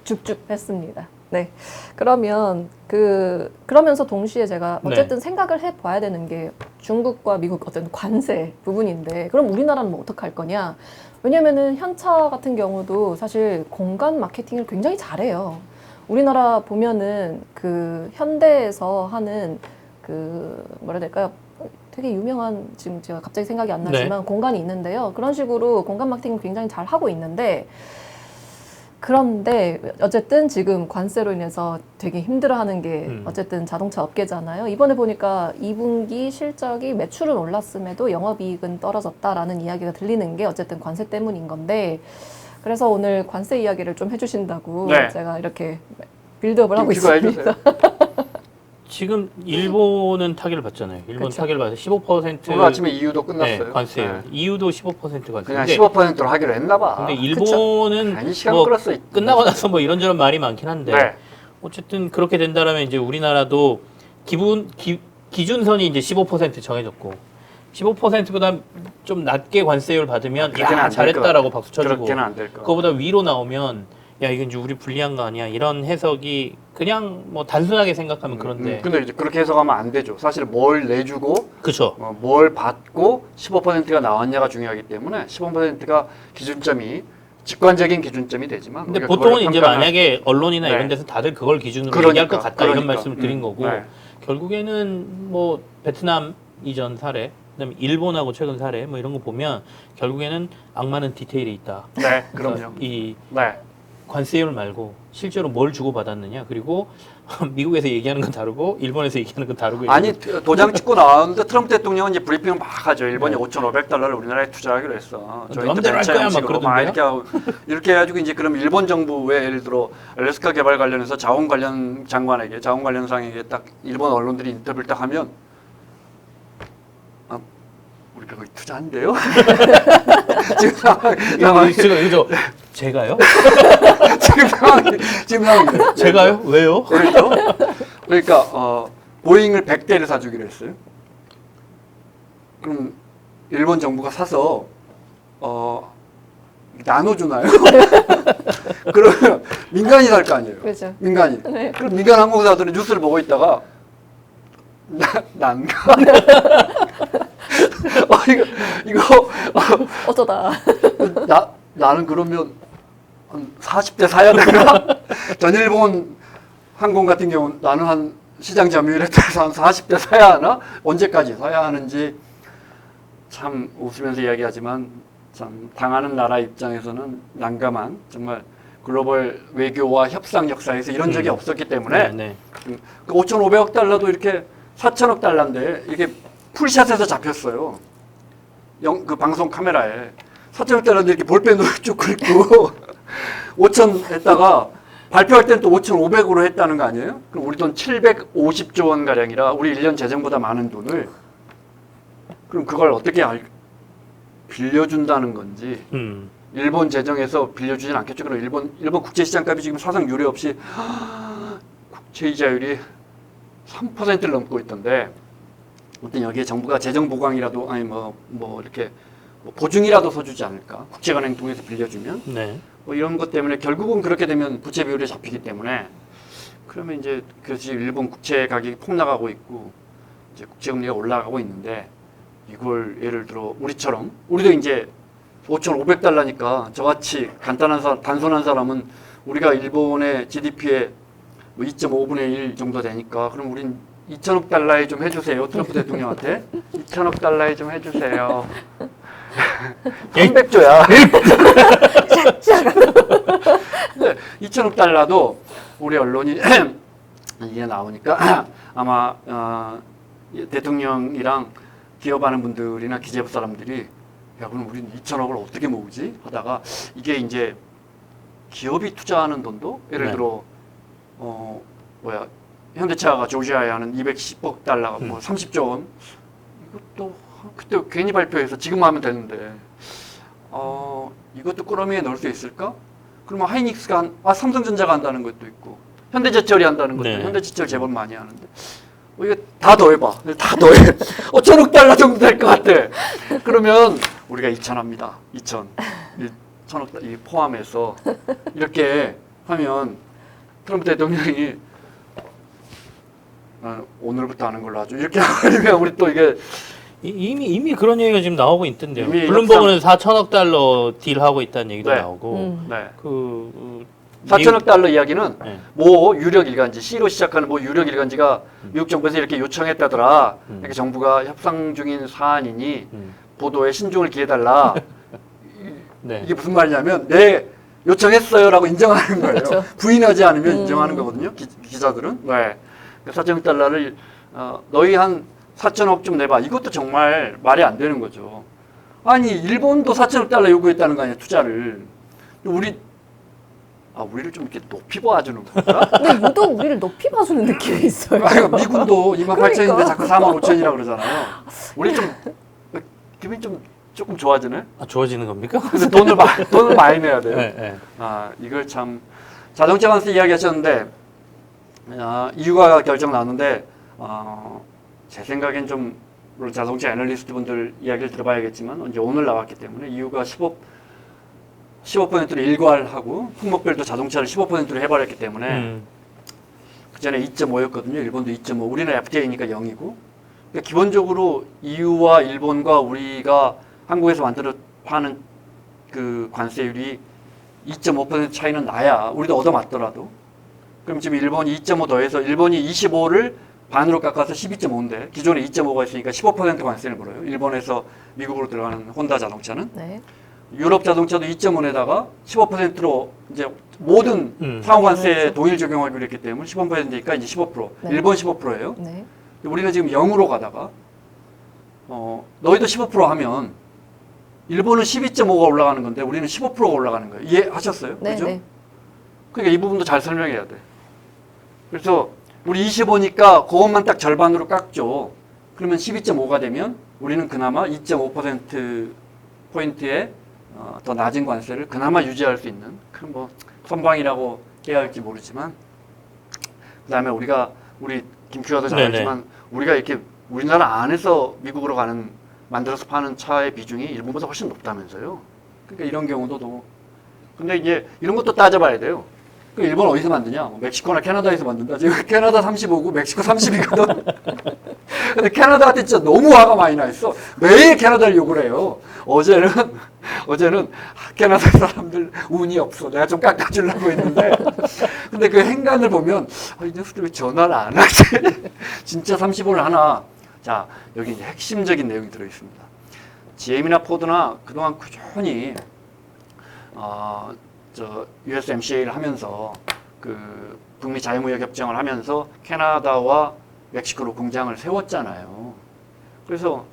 쭉쭉 했습니다. 네. 그러면 그러면서 동시에 제가 어쨌든 생각을 해봐야 되는 게 중국과 미국 어떤 관세 부분인데 그럼 우리나라는 뭐 어떻게 할 거냐? 왜냐면은 현차 같은 경우도 사실 공간 마케팅을 굉장히 잘해요. 우리나라 보면은 그 현대에서 하는 그 뭐라 해야 될까요? 되게 유명한 지금 제가 갑자기 생각이 안 나지만 공간이 있는데요. 그런 식으로 공간 마케팅을 굉장히 잘 하고 있는데 그런데 어쨌든 지금 관세로 인해서 되게 힘들어하는 게 어쨌든 자동차 업계잖아요. 이번에 보니까 2분기 실적이 매출은 올랐음에도 영업이익은 떨어졌다라는 이야기가 들리는 게 어쨌든 관세 때문인 건데 그래서 오늘 관세 이야기를 좀 해주신다고 네. 제가 이렇게 빌드업을 하고 김치가 있습니다. 해주세요. 지금 일본은 타결을 받잖아요. 일본 그쵸. 타결을 받아서 15% 오늘 아침에 EU도 끝났어요. 네, 관세예요. 네. EU도 15% 그냥 관세인데 15%로 하기로 했나 봐. 근데 일본은 아니 시간 뭐 끌었어. 끝나고 나서 뭐 이런저런 말이 많긴 한데 네. 어쨌든 그렇게 된다라면 이제 우리나라도 기준선이 이제 15% 정해졌고 15%보다 좀 낮게 관세율 받으면 그렇게는 야 안될 잘했다라고 것 박수 쳐주고 그렇게는 안 될 거. 그거보다 위로 나오면 야 이건 이제 우리 불리한 거 아니야 이런 해석이 그냥 뭐 단순하게 생각하면 그런데 근데 이제 그렇게 해석하면 안 되죠. 사실 뭘 내주고 그렇죠. 뭘 받고 15%가 나왔냐가 중요하기 때문에 15%가 기준점이 직관적인 기준점이 되지만 근데 우리가 보통은 그걸 이제 평가할 만약에 언론이나 네. 이런 데서 다들 그걸 기준으로 그러니까, 얘기할 것 같다 이런 그러니까. 말씀을 드린 거고 네. 결국에는 뭐 베트남 이전 사례 그다음에 일본하고 최근 사례 뭐 이런 거 보면 결국에는 악마는 디테일에 있다. 네, 그래서 그럼요. 이 네. 관세율 말고 실제로 뭘 주고 받았느냐 그리고 미국에서 얘기하는 건 다르고 일본에서 얘기하는 건 다르고 아니 이런 도장 찍고 나왔는데 트럼프 대통령은 이제 브리핑을 막 하죠. 일본이 네. 5,500달러를 우리나라에 투자하기로 했어. 마음대로 할 거야, 막 그러던데요? 이렇게 하고 이렇게 해가지고 이제 그럼 일본 정부의 예를 들어 알래스카 개발 관련해서 자원 관련 장관에게 자원 관련상에게 딱 일본 언론들이 인터뷰를 딱 하면 아, 우리가 거기 투자한대요? 거. 그죠? 제가요? 지금 상황이 제가요? 왜요? 그렇죠? 그러니까 보잉을 100대를 사주기로 했어요. 그럼 일본 정부가 사서 나눠주나요? 그러면 민간이 살 거 아니에요. 그렇죠. 민간이. 네. 그럼 민간 항공사들은 뉴스를 보고 있다가 난가? 이거 어쩌다. 나는 그러면 한 40대 사야 되나? 전일본 항공 같은 경우는 나는 한 시장 점유율에 따라서 한 40대 사야 하나? 언제까지 사야 하는지 참 웃으면서 이야기하지만 참 당하는 나라 입장에서는 난감한 정말 글로벌 외교와 협상 역사에서 이런 적이 없었기 때문에 네. 그 5,500억 달러도 이렇게 4천억 달러인데 이게 풀샷에서 잡혔어요. 그 방송 카메라에 4천억 달러인데 이렇게 볼펜으로 쭉 긁고 5천 했다가 발표할 때는 또 5,500으로 했다는 거 아니에요? 그럼 우리 돈 750조 원 가량이라 우리 1년 재정보다 많은 돈을 그럼 그걸 어떻게 빌려준다는 건지 일본 재정에서 빌려주진 않겠죠. 그럼 일본 국제시장값이 지금 사상 유례 없이 국채이자율이 3%를 넘고 있던데 어떤 여기에 정부가 재정 보강이라도 아니 뭐 이렇게 보증이라도 서주지 않을까? 국제은행 통해서 빌려주면 네. 뭐 이런 것 때문에 결국은 그렇게 되면 부채 비율이 잡히기 때문에 그러면 이제 그렇지 일본 국채 가격이 폭락하고 있고 이제 국채 금리가 올라가고 있는데 이걸 예를 들어 우리처럼 우리도 이제 5,500달러니까 저같이 단순한 사람은 우리가 일본의 GDP의 뭐 2.5분의 1 정도 되니까 그럼 우린 2천억 달러에 좀 해주세요. 트럼프 대통령한테 2천억 달러에 좀 해주세요. 300조야. 2천억 달러도 우리 언론이 이게 나오니까 아마 대통령이랑 기업하는 분들이나 기재부 사람들이 야 그럼 우리는 2천억을 어떻게 모으지? 하다가 이게 이제 기업이 투자하는 돈도 예를 네. 들어 현대차가 조지아에 하는 210억 달러가 뭐 30조 원 이것도 그때 괜히 발표해서 지금 하면 되는데 이것도 꾸러미에 넣을 수 있을까? 그러면 하이닉스가 삼성전자가 한다는 것도 있고 현대제철이 한다는 것도 네. 현대제철 제법 많이 하는데 이거 다 더해봐. 다 더해. 5천억 달러 정도 될 것 같아. 그러면 우리가 2천합니다. 2천. 1천억 달러 포함해서 이렇게 하면 트럼프 대통령이 오늘부터 하는 걸로 하죠. 이렇게 하면 우리 또 이게 이미 그런 얘기가 지금 나오고 있던데요. 이미 블룸버그는 4천억 달러 딜하고 있다는 얘기도 네. 나오고 네. 4천억 4천억 달러 이야기는 네. 모 유력 일간지 C로 시작하는 모 유력 일간지가 미국 정부에서 이렇게 요청했다더라. 이렇게 정부가 협상 중인 사안이니 보도에 신중을 기해달라. 네. 이게 무슨 말이냐면 네 요청했어요라고 인정하는 거예요. 그렇죠. 부인하지 않으면 인정하는 거거든요. 기자들은. 네. 4천억 달러를 너희 한 4천억좀 내봐. 이것도 정말 말이 안 되는 거죠. 아니 일본도 4천억 달러 요구했다는 거 아니야 투자를. 우리 우리를 좀 이렇게 높이 봐주는 건가? 근데 유독 우리를 높이 봐주는 느낌이 있어요. 아니, 미군도 28,000인데 그러니까. 자꾸 45,000이라고 그러잖아요. 우리 좀 기분이 좀 조금 좋아지네. 좋아지는 겁니까? 근데 돈을 많이 내야 돼요. 네, 네. 이걸 참 자동차 관세 이야기하셨는데 이유가 결정 나는데 제 생각엔 좀 물론 자동차 애널리스트 분들 이야기를 들어봐야겠지만 이제 오늘 나왔기 때문에 이유가 15%를 일괄하고 품목별도 자동차를 15%로 해버렸기 때문에 그 전에 2.5였거든요. 일본도 2.5, 우리는 FTA니까 0이고. 그러니까 기본적으로 EU와 일본과 우리가 한국에서 만들어 파는 그 관세율이 2.5% 차이는 나야 우리도 얻어맞더라도. 그럼 지금 일본이 2.5 더해서 일본이 25를 반으로 깎아서 12.5인데 기존에 2.5가 있으니까 15% 관세를 물어요. 일본에서 미국으로 들어가는 혼다 자동차는. 네. 유럽 자동차도 2.5에다가 15%로 이제 모든 상호관세 그렇죠. 동일 적용하기로 했기 때문에 15%니까 이제 15%. 네. 일본 15%예요. 네. 우리는 지금 0으로 가다가 너희도 15% 하면 일본은 12.5가 올라가는 건데 우리는 15%가 올라가는 거예요. 이해하셨어요? 네. 그죠? 네. 그러니까 이 부분도 잘 설명해야 돼. 그래서 우리 25니까 그것만 딱 절반으로 깎죠. 그러면 12.5가 되면 우리는 그나마 2.5% 포인트의 더 낮은 관세를 그나마 유지할 수 있는 그런 뭐 선방이라고 해야 할지 모르지만 그다음에 우리 김큐아도 잘 네네. 알지만 우리가 이렇게 우리나라 안에서 미국으로 가는 만들어서 파는 차의 비중이 일본보다 훨씬 높다면서요. 그러니까 이런 경우도 근데 이제 이런 것도 따져봐야 돼요. 그 일본 어디서 만드냐? 뭐 멕시코나 캐나다에서 만든다. 지금 캐나다 35고 멕시코 30이거든. 근데 캐나다한테 진짜 너무 화가 많이 나 있어. 매일 캐나다를 욕을 해요. 어제는 캐나다 사람들 운이 없어. 내가 좀 깎아주려고 했는데. 근데 그 행간을 보면 이 녀석들 왜 전화를 안 하지? 진짜 35를 하나. 자, 여기 이제 핵심적인 내용이 들어있습니다. GM이나 포드나 그동안 꾸준히 USMCA를 하면서 그 북미 자유무역 협정을 하면서 캐나다와 멕시코로 공장을 세웠잖아요. 그래서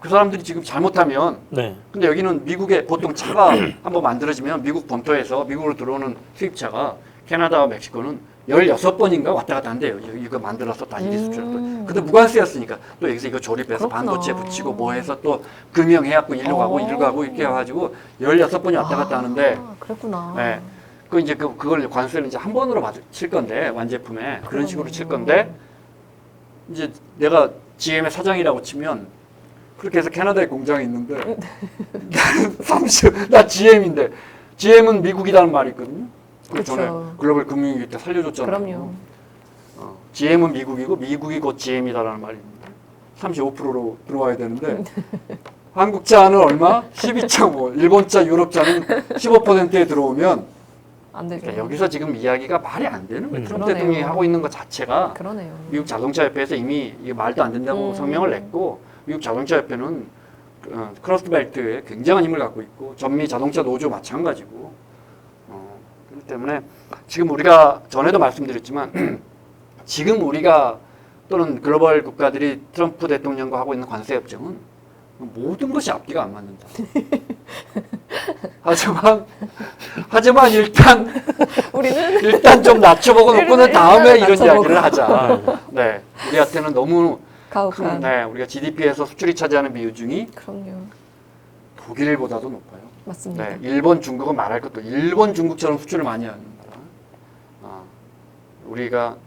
그 사람들이 지금 잘못하면 네. 근데 여기는 미국에 보통 차가 한번 만들어지면 미국 본토에서 미국으로 들어오는 수입차가 캐나다와 멕시코는 16번인가 왔다 갔다 한대요. 이거 만들어서 다 이리 수출했고. 근데 무관세였으니까 또 여기서 이거 조립해서 그렇구나. 반도체 붙이고 뭐 해서 또 금형해갖고 일로 가고 이리로 가고 이렇게 해가지고 16번이 왔다 갔다 하는데 그랬구나. 네. 그 이제 그걸 관세를 이제 한 번으로 칠 건데 완제품에 그런 식으로 칠 건데 이제 내가 GM의 사장이라고 치면 그렇게 해서 캐나다에 공장이 있는데 나는 나 GM인데 GM은 미국이라는 말이 있거든요. 그 전에 그렇죠. 글로벌 금융위기 때 살려줬잖아요. 그럼요. GM은 미국이고 미국이 곧 GM이다라는 말입니다. 35%로 들어와야 되는데 한국 차는 얼마? 12.5. 일본 차, 유럽 차는 15%에 들어오면 안 되죠. 그러니까 여기서 지금 이야기가 말이 안 되는 거예요. 트럼프 그러네요. 대통령이 하고 있는 것 자체가 그러네요. 미국 자동차협회에서 이미 이게 말도 안 된다고 성명을 냈고 미국 자동차협회는 크러스트 벨트에 굉장한 힘을 갖고 있고 전미 자동차 노조 마찬가지고 그렇기 때문에 지금 우리가 전에도 말씀드렸지만 지금 우리가 또는 글로벌 국가들이 트럼프 대통령과 하고 있는 관세 협정은 모든 것이 앞뒤가 안 맞는다. 하지만 일단 좀 낮춰보고 놓고는 다음에 이런 낮춰보고. 이야기를 하자. 네, 우리한테는 너무 가혹한. 우리가 GDP에서 수출이 차지하는 비중이 그럼요. 독일보다도 높아요. 맞습니다. 네, 일본, 중국은 말할 것도 일본, 중국처럼 수출을 많이 하는 나라. 우리가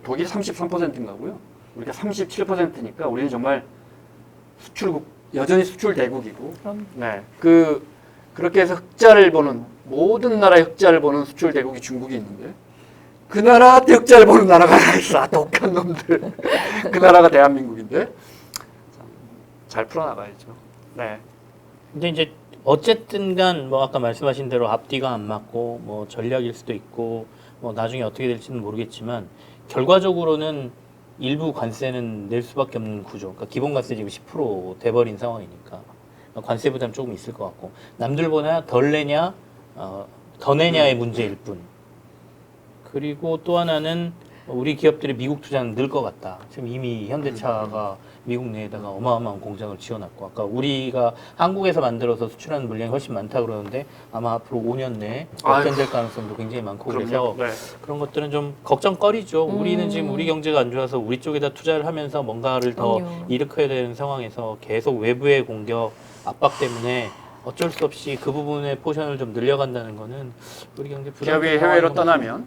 독일이 33%인가고요. 우리가 37%니까 우리는 정말 여전히 수출 대국이고. 그럼. 네, 그렇게 해서 흑자를 보는 모든 나라의 흑자를 보는 수출 대국이 중국이 있는데 그 나라한테 흑자를 보는 나라가 하나 있어. 독한 놈들. 그 나라가 대한민국인데 잘 풀어나가야죠. 네. 근데 이제 어쨌든간 뭐 아까 말씀하신 대로 앞뒤가 안 맞고 뭐 전략일 수도 있고 뭐 나중에 어떻게 될지는 모르겠지만 결과적으로는 일부 관세는 낼 수밖에 없는 구조. 그러니까 기본 관세 지금 10% 돼버린 상황이니까 관세 부담 조금 있을 것 같고 남들보다 덜 내냐 더 내냐의 문제일 뿐. 그리고 또 하나는 우리 기업들이 미국 투자는 늘 것 같다. 지금 이미 현대차가 미국 내에다가 어마어마한 공장을 지어놨고, 아까 우리가 한국에서 만들어서 수출하는 물량이 훨씬 많다 그러는데 아마 앞으로 5년 내에 역전될 가능성도 굉장히 많고, 그래서 네. 그런 것들은 좀 걱정거리죠. 우리는 지금 우리 경제가 안 좋아서 우리 쪽에다 투자를 하면서 뭔가를 더 그럼요. 일으켜야 되는 상황에서 계속 외부의 공격, 압박 때문에 어쩔 수 없이 그 부분의 포션을 좀 늘려간다는 거는 우리 경제 기업이 부담 해외로 떠나면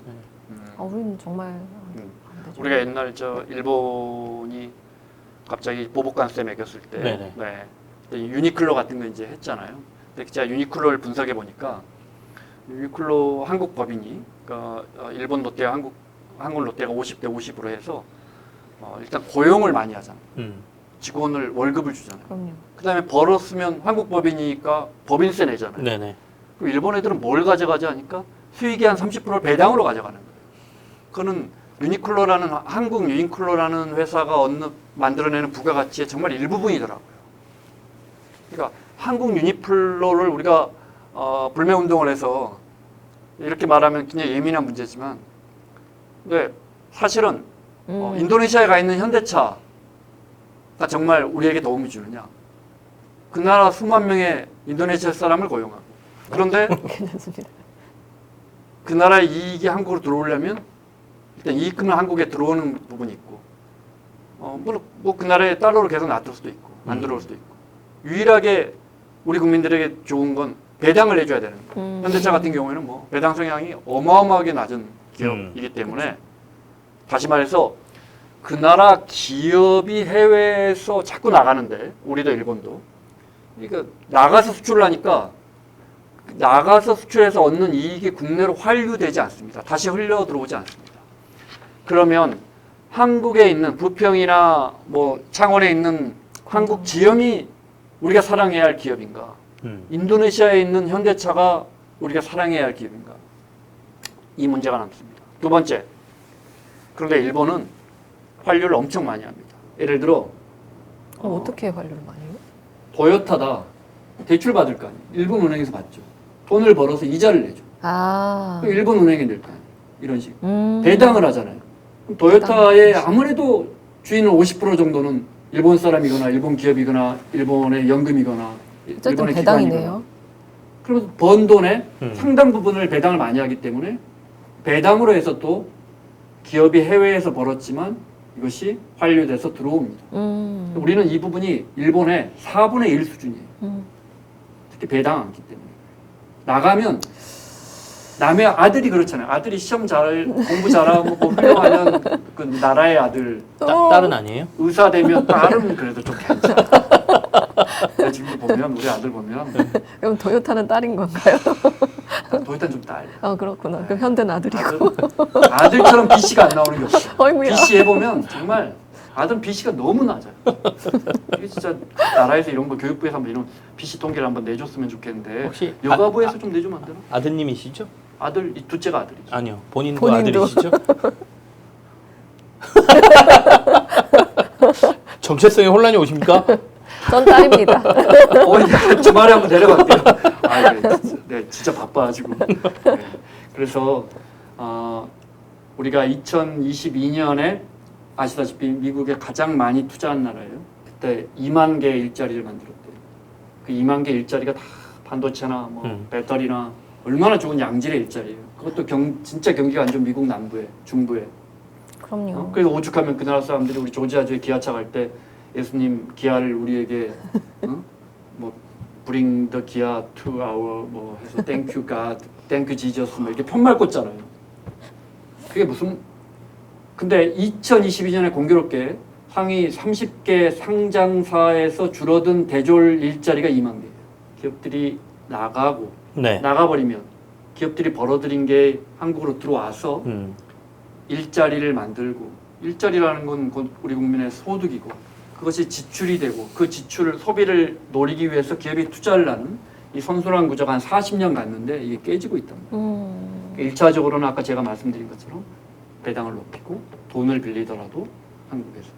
우리는 정말 안 되죠. 우리가 옛날 일본이 갑자기 보복관세 매겼을 때 네네. 유니클로 같은 거 이제 했잖아요. 근데 제가 유니클로를 분석해 보니까 유니클로 한국 법인이 그러니까 일본 롯데와 한국 롯데가 50대 50으로 해서 일단 고용을 많이 하잖아요. 직원을 월급을 주잖아요. 그럼요. 그다음에 벌었으면 한국 법인이니까 법인세 내잖아요. 네네. 그럼 일본 애들은 뭘 가져가지 하니까 수익의 한 30%를 배당으로 가져가는 거예요. 그거는 유니클로라는 한국 유니클로라는 회사가 만들어내는 부가가치의 정말 일부분이더라고요. 그러니까 한국 유니클로를 우리가 불매 운동을 해서 이렇게 말하면 굉장히 예민한 문제지만, 근데 사실은 인도네시아에 가 있는 현대차가 정말 우리에게 도움을 주느냐? 그 나라 수만 명의 인도네시아 사람을 고용하고, 그런데 괜찮습니다. 그 나라의 이익이 한국으로 들어오려면 일단 이익금은 한국에 들어오는 부분이 있고, 뭐 그 나라에 달러로 계속 놔둘 수도 있고 안 들어올 수도 있고, 유일하게 우리 국민들에게 좋은 건 배당을 해줘야 되는 거예요. 현대차 같은 경우에는 뭐 배당 성향이 어마어마하게 낮은 기업이기 때문에, 다시 말해서 그 나라 기업이 해외에서 자꾸 나가는데, 우리도 일본도 그러니까 나가서 수출을 하니까 나가서 수출해서 얻는 이익이 국내로 환류되지 않습니다. 다시 흘러 들어오지 않습니다. 그러면 한국에 있는 부평이나 뭐 창원에 있는 한국 지형이 우리가 사랑해야 할 기업인가? 인도네시아에 있는 현대차가 우리가 사랑해야 할 기업인가? 이 문제가 남습니다. 두 번째, 그런데 일본은 환류를 엄청 많이 합니다. 예를 들어 어떻게 관리를 많이 해요? 도요타다 대출 받을 거 아니에요. 일본 은행에서 받죠. 돈을 벌어서 이자를 내죠. 그럼 일본 은행에 낼 거 아니에요. 이런 식. 배당을 하잖아요. 그럼 도요타의 아무래도 주인은 50% 정도는 일본 사람이거나 일본 기업이거나 일본의 연금이거나 어쨌든 일본의 배당이네요. 기관이거나. 그러면서 번 돈의 상당 부분을 배당을 많이 하기 때문에 배당으로 해서 또 기업이 해외에서 벌었지만 이것이 환류돼서 들어옵니다. 우리는 이 부분이 일본의 4분의 1 수준이에요. 특히 배당 않기 때문에. 나가면 남의 아들이 그렇잖아요. 아들이 시험 공부 잘하고 뭐 훌륭하면 그 나라의 아들, 딸은 아니에요? 의사 되면 딸은 그래도 좀 괜찮아. 내가 지금 보면 우리 아들 보면 그럼 도요타는 딸인 건가요? 도요타는 좀 딸. 그렇구나. 그럼 현대는 아들이고. 아들처럼 BC가 안 나오는 게 없어요. 어이구야. BC 해보면 정말 아들은 BC가 너무 낮아요. 이게 진짜 나라에서 이런 거 교육부에서 한번 이런 BC 통계를 한번 내줬으면 좋겠는데, 혹시 여가부에서 좀 내주면 안 되나? 아드님이시죠? 아들, 이 둘째가 아들이죠. 아니요. 본인도 본인도. 아들이시죠? 정체성에 혼란이 오십니까? 전 딸입니다. 주말에 한번 데려갈게요. 네, 진짜 바빠가지고. 네. 그래서 우리가 2022년에 아시다시피 미국에 가장 많이 투자한 나라예요. 그때 2만 개의 일자리를 만들었대요. 그 2만 개의 일자리가 다 반도체나 뭐 배터리나 얼마나 좋은 양질의 일자리예요. 그것도 진짜 경기가 안 좋은 미국 남부에, 중부에. 그럼요. 그래서 오죽하면 그 나라 사람들이 우리 조지아주에 기아차 갈 때 예수님 기아를 우리에게 뭐 bring the 기아 to our 뭐 해서 thank you God, thank you Jesus 뭐 이렇게 편말 꽂잖아요. 그게 무슨? 근데 2022년에 공교롭게 상위 30개 상장사에서 줄어든 대졸 일자리가 2만 개예요. 기업들이 나가버리면 기업들이 벌어들인 게 한국으로 들어와서 일자리를 만들고, 일자리라는 건 우리 국민의 소득이고, 그것이 지출이 되고, 그 지출을 소비를 노리기 위해서 기업이 투자를 하는 이 선순환 구조가 한 40년 갔는데 이게 깨지고 있단 말이에요. 1차적으로는 아까 제가 말씀드린 것처럼 배당을 높이고 돈을 빌리더라도 한국에서.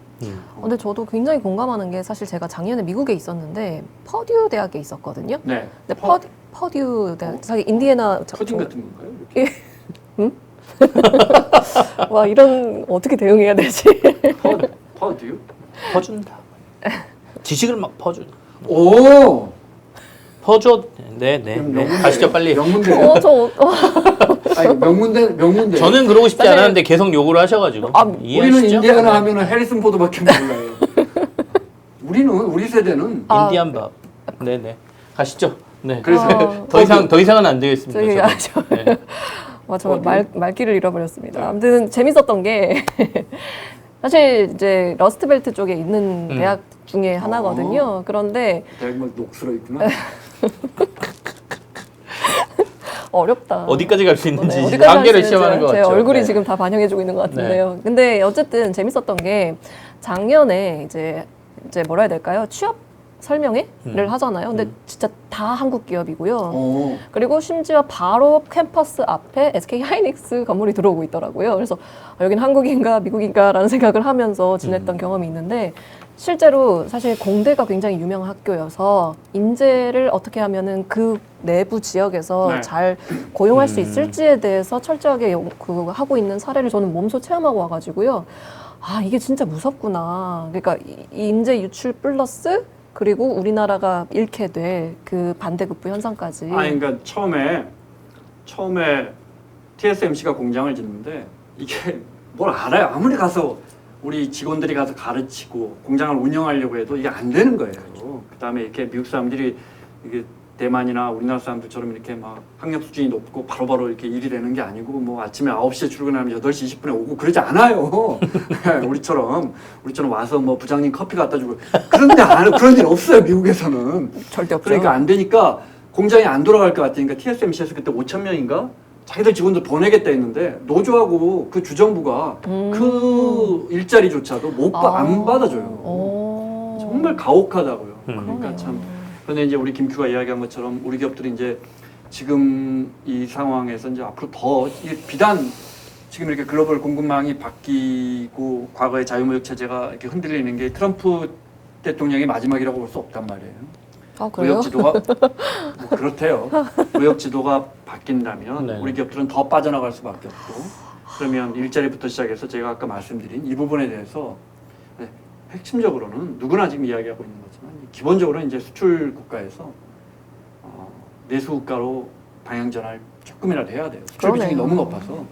근데 저도 굉장히 공감하는 게, 사실 제가 작년에 미국에 있었는데 퍼듀 대학에 있었거든요. 네. 근데 퍼듀 대학, 자기 인디애나 커진 같은 건가요? 예. 와 이런 어떻게 대응해야 되지? 퍼드요? 퍼준다. 지식을 막 퍼준. 오. 퍼줘. 네네. 네. 가시죠 빨리. 명문대. 아니 명문대. 저는 그러고 싶지 사실- 않았는데 계속 요구를 하셔가지고. 우리는 이해하시죠? 인디아나 하면은 해리슨 포드밖에 몰라요. 우리 세대는 인디안 밥. 네네. 가시죠. 네. 그래서 더 이상은 안 되겠습니다. 저기 저는. 네. 와 정말 말귀를 잃어버렸습니다. 아무튼 재밌었던 게 사실 이제 러스트벨트 쪽에 있는 대학 중에 하나거든요. 그런데 대학 뭐 녹슬어 있구나. 어렵다. 어디까지 갈 수 있는지 네, 단계를 시험하는 것 제 같죠. 얼굴이 네. 지금 다 반영해주고 있는 것 같은데요. 근데 어쨌든 재밌었던 게 작년에 이제 뭐라 해야 될까요? 취업 설명회를 하잖아요. 근데 진짜 다 한국 기업이고요. 오. 그리고 심지어 바로 캠퍼스 앞에 SK 하이닉스 건물이 들어오고 있더라고요. 그래서 여긴 한국인가 미국인가라는 생각을 하면서 지냈던 경험이 있는데 실제로 사실 공대가 굉장히 유명한 학교여서 인재를 어떻게 하면은 그 내부 지역에서 네. 잘 고용할 수 있을지에 대해서 철저하게 하고 있는 사례를 저는 몸소 체험하고 와가지고요. 아 이게 진짜 무섭구나. 그러니까 이 인재 유출 플러스 그리고 우리나라가 잃게 될 그 반대급부 현상까지. 아니 그러니까 처음에 TSMC가 공장을 짓는데 이게 뭘 알아요. 아무리 가서 우리 직원들이 가서 가르치고 공장을 운영하려고 해도 이게 안 되는 거예요. 그다음에 이렇게 미국 사람들이 이게 대만이나 우리나라 사람들처럼 이렇게 막 학력 수준이 높고 바로바로 이렇게 일이 되는 게 아니고 뭐 아침에 9시에 출근하면 8시 20분에 오고 그러지 않아요. 우리처럼 와서 뭐 부장님 커피 갖다 주고 그런 일 없어요. 미국에서는. 절대 없죠. 그러니까 안 되니까 공장이 안 돌아갈 것 같으니까 TSMC에서 그때 5천 명인가 자기들 직원들 보내겠다 했는데 노조하고 그 주정부가 그 일자리조차도 안 받아줘요. 정말 가혹하다고요. 그러니까 참. 그런데 이제 우리 김큐가 이야기한 것처럼 우리 기업들이 이제 지금 이 상황에서 이제 앞으로 더 비단 지금 이렇게 글로벌 공급망이 바뀌고 과거의 자유무역 체제가 이렇게 흔들리는 게 트럼프 대통령이 마지막이라고 볼 수 없단 말이에요. 아, 그래요? 무역 지도가 뭐 그렇대요. 무역 지도가 바뀐다면 네. 우리 기업들은 더 빠져나갈 수밖에 없고 그러면 일자리부터 시작해서 제가 아까 말씀드린 이 부분에 대해서 네, 핵심적으로는 누구나 지금 이야기하고 있는 거지만 기본적으로 이제 수출 국가에서 내수 국가로 방향 전환을 조금이라도 해야 돼요. 수출 비중이 그러네요. 너무 높아서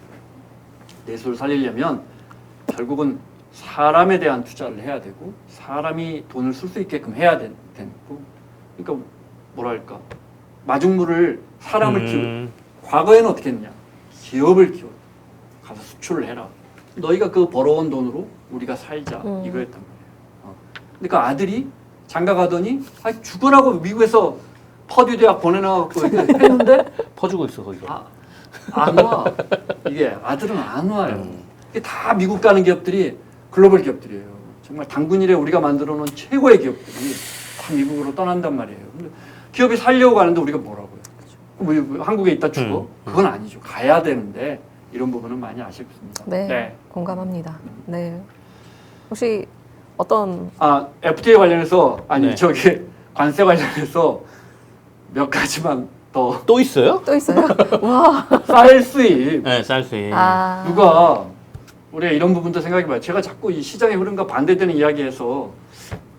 내수를 살리려면 결국은 사람에 대한 투자를 해야 되고 사람이 돈을 쓸 수 있게끔 해야 되고 그러니까 뭐랄까 마중물을 사람을 키우고 과거에는 어떻게 했냐 기업을 키워 가서 수출을 해라 너희가 그 벌어온 돈으로 우리가 살자 이거였단 말이에요. 근데 그 아들이 장가 가더니 죽으라고 미국에서 퍼듀 대학 보내놔갖고 했는데 퍼주고 있어 거기서. 안 와. 이게 아들은 안 와요. 이게 다 미국 가는 기업들이 글로벌 기업들이에요. 정말 당군일에 우리가 만들어 놓은 최고의 기업들이 다 미국으로 떠난단 말이에요. 근데 기업이 살려고 가는데 우리가 뭐라고요? 뭐 한국에 있다 죽어? 그건 아니죠. 가야 되는데 이런 부분은 많이 아쉽습니다. 네, 공감합니다. 네. 혹시 어떤 FTA 관련해서 네. 저기 관세 관련해서 몇 가지만 더 또 있어요? 또 있어요? 와. 쌀 수입 네, 쌀수입. 누가 우리가 이런 부분도 생각해봐요. 제가 자꾸 이 시장의 흐름과 반대되는 이야기에서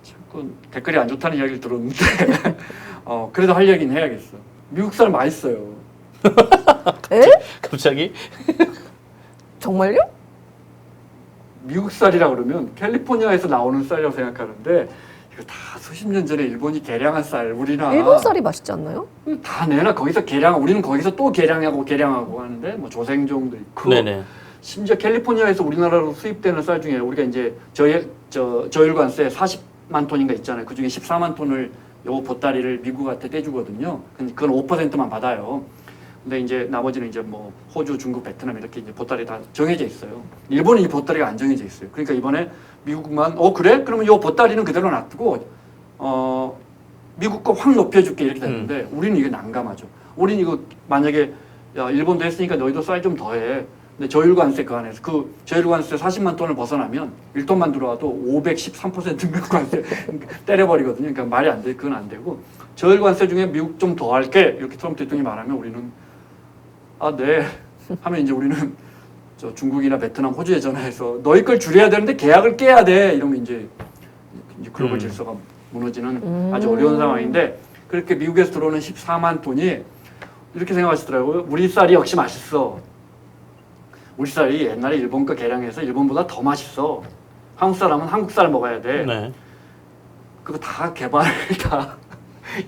자꾸 댓글이 안 좋다는 이야기를 들었는데 그래도 할 얘기는 해야겠어. 미국 쌀 맛있어요. 에? 갑자기? 정말요? 미국 쌀이라 그러면 캘리포니아에서 나오는 쌀이라고 생각하는데 이거 다 수십 년 전에 일본이 개량한 쌀 우리나 일본 쌀이 맛있지 않나요? 다 내나 거기서 우리는 거기서 또 개량하고 하는데 뭐 조생종도 있고 네네. 심지어 캘리포니아에서 우리나라로 수입되는 쌀 중에 우리가 이제 저율관세 40만 톤인가 있잖아요. 그 중에 14만 톤을 요 보따리를 미국한테 떼주거든요. 그건 5%만 받아요. 근데 이제 나머지는 이제 뭐 호주, 중국, 베트남 이렇게 이제 보따리 다 정해져 있어요. 일본은 이 보따리가 안 정해져 있어요. 그러니까 이번에 미국만 그래? 그러면 요 보따리는 그대로 놔두고 미국 거 확 높여줄게 이렇게 됐는데 우리는 이게 난감하죠. 우리는 이거 만약에 야 일본도 했으니까 너희도 쌀 좀 더해. 근데 저율관세 그 안에서 그 저율관세 40만 톤을 벗어나면 1톤만 들어와도 513% 관세 때려버리거든요. 그러니까 말이 안 돼. 그건 안 되고 저율관세 중에 미국 좀 더 할게 이렇게 트럼프 대통령이 말하면 우리는 네 하면 이제 우리는 저 중국이나 베트남, 호주에 전화해서 너희 걸 줄여야 되는데 계약을 깨야 돼. 이러면 이제 글로벌 질서가 무너지는 아주 어려운 상황인데 그렇게 미국에서 들어오는 14만 톤이 이렇게 생각하시더라고요. 우리 쌀이 역시 맛있어. 우리 쌀이 옛날에 일본 거 개량해서 일본보다 더 맛있어. 한국 사람은 한국 쌀 먹어야 돼. 네. 그거 다 개발 다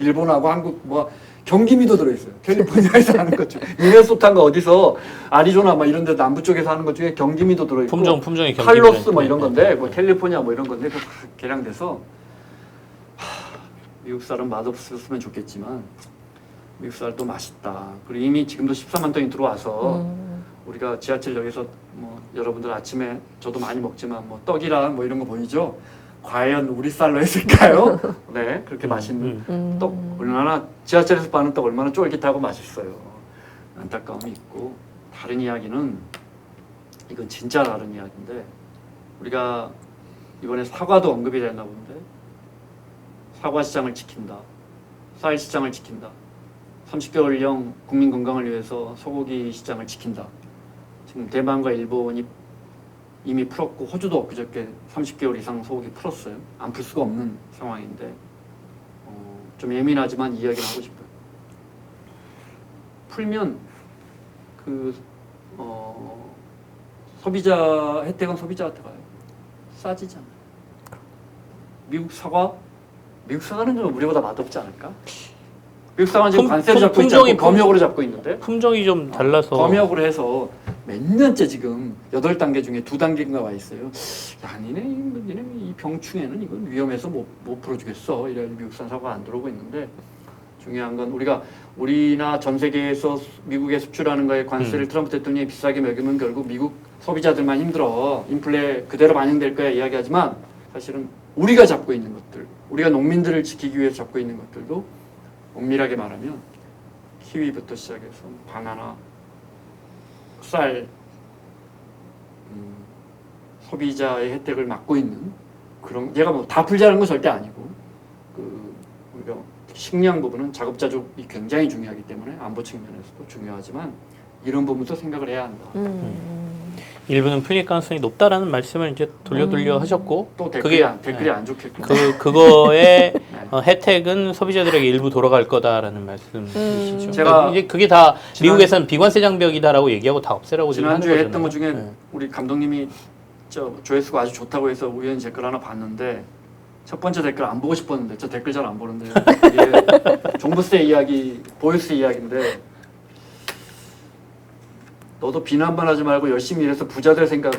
일본하고 한국 뭐 경기미도 들어있어요. 캘리포니아에서 하는 것 중에 미네소타인가 어디서 아리조나 막 이런 데 남부 쪽에서 하는 것 중에 경기미도 들어있고 품종이 칼로스 뭐 이런 건데 뭐 캘리포니아 뭐 이런 건데 그거 다 개량돼서 미국 쌀은 맛없었으면 좋겠지만 미국 쌀도 맛있다. 그리고 이미 지금도 14만 톤이 들어와서 우리가 지하철역에서 뭐 여러분들 아침에 저도 많이 먹지만 뭐 떡이랑 뭐 이런 거 보이죠? 과연 우리 쌀로 했을까요? 네, 그렇게 맛있는 떡 얼마나 지하철에서 파는 떡 얼마나 쫄깃하고 맛있어요. 안타까움이 있고 다른 이야기는 이건 진짜 다른 이야기인데 우리가 이번에 사과도 언급이 됐나 본데 사과 시장을 지킨다, 쌀 시장을 지킨다, 30개월령 국민 건강을 위해서 소고기 시장을 지킨다. 지금 대만과 일본이 이미 풀었고 호주도 엊그저께 30개월 이상 소고기 풀었어요. 안 풀 수가 없는 상황인데 좀 예민하지만 이야기를 하고 싶어요. 풀면 그 소비자 혜택은 소비자한테 가요. 싸지잖아요. 미국 사과는 좀 우리보다 맛없지 않을까? 미국 사과는 지금 관세를 잡고 있지 않고 검역으로 잡고 있는데 품종이 좀 달라서 검역으로 해서 몇 년째 지금 8단계 중에 2단계인가 와 있어요. 야, 니네 이 병충해는 이건 위험해서 못 풀어주겠어. 이래 미국산 사과 안 들어오고 있는데 중요한 건 우리나 전 세계에서 미국에 수출하는 거에 관세를 트럼프 대통령이 비싸게 매기면 결국 미국 소비자들만 힘들어. 인플레 그대로 반영될 거야 이야기하지만 사실은 우리가 잡고 있는 것들, 우리가 농민들을 지키기 위해서 잡고 있는 것들도 엄밀하게 말하면 키위부터 시작해서 바나나, 쌀, 소비자의 혜택을 막고 있는 그런 얘가 뭐 다 풀자는 건 절대 아니고 우리가 식량 부분은 자급자족이 굉장히 중요하기 때문에 안보 측면에서도 중요하지만 이런 부분도 생각을 해야 한다. 일부는 풀릴 가능성이 높다라는 말씀을 이제 돌려 하셨고 또 댓글이 안 좋겠고 그거의 혜택은 소비자들에게 일부 돌아갈 거다라는 말씀이시죠. 제가 이제 그게 다 미국에서는 비관세 장벽이다라고 얘기하고 다 없애라고 지난주에 했던 것 중에 우리 감독님이 저 조회수가 아주 좋다고 해서 우연히 댓글 하나 봤는데 첫 번째 댓글 안 보고 싶었는데 저 댓글 잘 안 보는데 이게 종부세 이야기, 보유세 이야기인데 너도 비난만 하지 말고 열심히 일해서 부자 될 생각.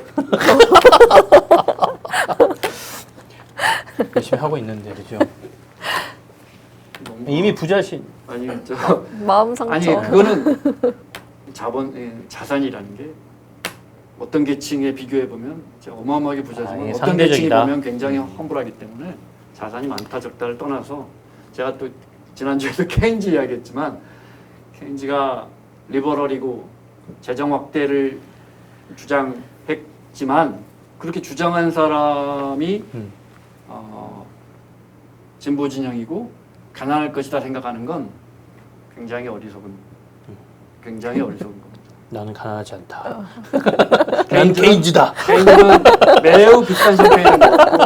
열심히 하고 있는데 그죠. 이미 부자신. 아니 마음 상처. 아니 그거는 자산이라는 게 어떤 계층에 비교해 보면 어마어마하게 부자지만 어떤 상대적이다. 계층이 보면 굉장히 험불하기 때문에 자산이 많다 적다를 떠나서 제가 또 지난주에도 케인즈 이야기했지만 케인즈가 리버럴이고 재정 확대를 주장했지만 그렇게 주장한 사람이 진보 진영이고 가난할 것이다 생각하는 건 굉장히 어리석은 겁니다. 나는 가난하지 않다. 난 케인즈다. 케인즈는 매우 비싼 샴페인을 먹고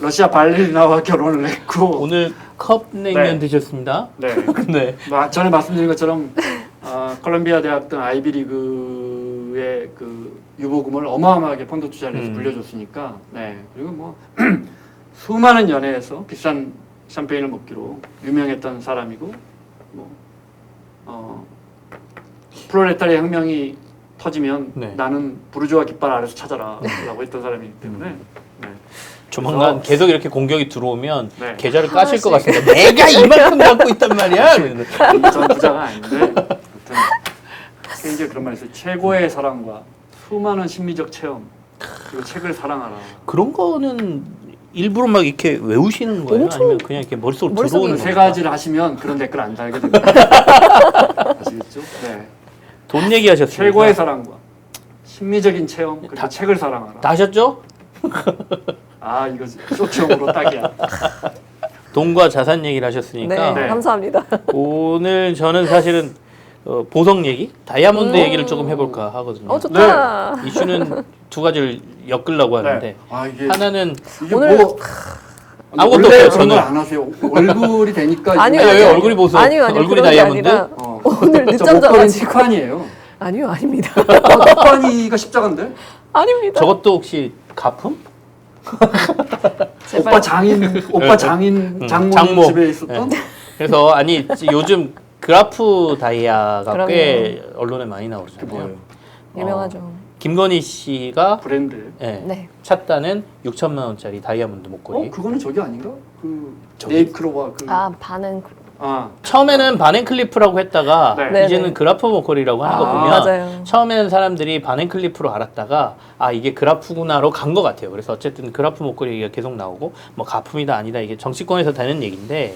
러시아 발레리나와 결혼을 했고 오늘 컵 냉면 네. 드셨습니다. 네. 네. 전에 말씀드린 것처럼 콜롬비아 대학 등 아이비리그의 그 유보금을 어마어마하게 펀드 투자를 해서 불려줬으니까 네. 그리고 뭐 수많은 연회에서 비싼 샴페인을 먹기로 유명했던 사람이고 프롤레타리아 혁명이 터지면 네. 나는 부르주아 깃발 아래서 찾아라 라고 했던 사람이기 때문에 네. 조만간 계속 이렇게 공격이 들어오면 네. 계좌를 까실 것 같습니다. 내가 이만큼 갖고 있단 말이야. 전 부자가 아닌데 아무튼 케인즈가 그런 말 했어요. 최고의 사랑과 수많은 심리적 체험 그리고 책을 사랑하라. 그런 거는 일부러 막 이렇게 외우시는 거예요? 아니면 그냥 이렇게 머릿속으로 들어오는 세 겁니까? 가지를 하시면 그런 댓글 안 달게 됩니다. 아시겠죠? 네. 돈 얘기하셨습니다. 최고의 사랑과 심리적인 체험 그리고 책을 사랑하라. 다 하셨죠? 아 이거 소치용으로 딱이야. 돈과 자산 얘기를 하셨으니까 네, 네. 감사합니다. 오늘 저는 사실은 보석 얘기, 다이아몬드 얘기를 조금 해볼까 하거든요. 좋다. 이슈는 두 가지를 엮으려고 하는데 네. 아, 이게 하나는 이게 오늘- 뭐 아무것도 원래 없어요, 그런 저는. 걸 안 하세요. 얼굴이 되니까 아니요, 왜 아니요. 얼굴이 보석, 아니요, 아니요. 얼굴이 그런 게 다이아몬드? 아니라 어. 오늘 저 늦잠 목걸이 자가지고. 티파니예요. 아니요, 아닙니다. 티파니가 십자가인데? 아닙니다. 저것도 혹시 가품? 제발. 오빠 장인 장모 장모. 집에 있었던. 그래서 아니 지금 그래프 다이아가 그럼요. 꽤 언론에 많이 그게 나오잖아요. 뭐예요? 유명하죠. 김건희 씨가 브랜드. 예, 네. 찾다는 6천만 원짜리 다이아몬드 목걸이. 그거는 저기 아닌가? 그 저기? 네이크로와 그. 반은 처음에는 바넨클리프라고 했다가 네. 이제는 네네. 그라프 목걸이라고 하는 거 아, 보면 맞아요. 처음에는 사람들이 바넨클리프로 알았다가 이게 그라프구나로 간 것 같아요. 그래서 어쨌든 그라프 목걸이 얘기가 계속 나오고 뭐 가품이다 아니다 이게 정치권에서 되는 얘기인데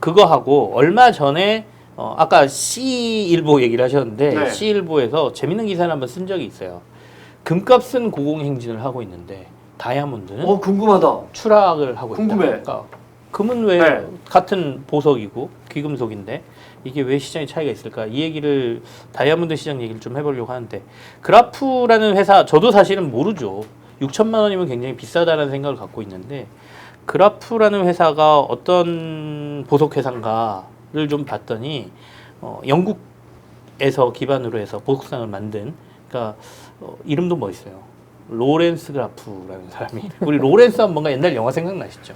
그거 하고 얼마 전에 아까 C일보 얘기를 하셨는데 네. C일보에서 재밌는 기사를 한번 쓴 적이 있어요. 금값은 고공행진을 하고 있는데 다이아몬드는 궁금하다. 추락을 하고 있다. 궁금해. 그러니까 금은 왜 네. 같은 보석이고 귀금속인데 이게 왜 시장에 차이가 있을까? 이 얘기를 다이아몬드 시장 얘기를 좀 해보려고 하는데 그라프라는 회사 저도 사실은 모르죠. 6천만 원이면 굉장히 비싸다는 생각을 갖고 있는데 그라프라는 회사가 어떤 보석 회사인가를 좀 봤더니 영국에서 기반으로 해서 보석상을 만든 그러니까 이름도 멋있어요. 로렌스 그라프라는 사람이 우리 로렌스 하면 뭔가 옛날 영화 생각나시죠?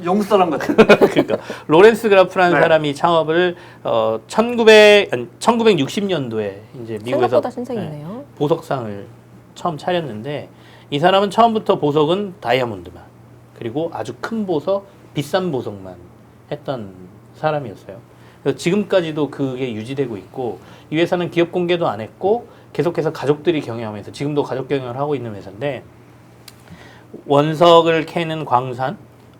영국 사람 같은. 그러니까 로렌스 그라프라는 네. 사람이 창업을 1960년도에 이제 미국에서 생각보다 신생이네요. 보석상을 처음 차렸는데 이 사람은 처음부터 보석은 다이아몬드만 그리고 아주 큰 보석, 비싼 보석만 했던 사람이었어요. 그래서 지금까지도 그게 유지되고 있고 이 회사는 기업 공개도 안 했고 계속해서 가족들이 경영하면서 지금도 가족 경영을 하고 있는 회사인데 원석을 캐는 광산,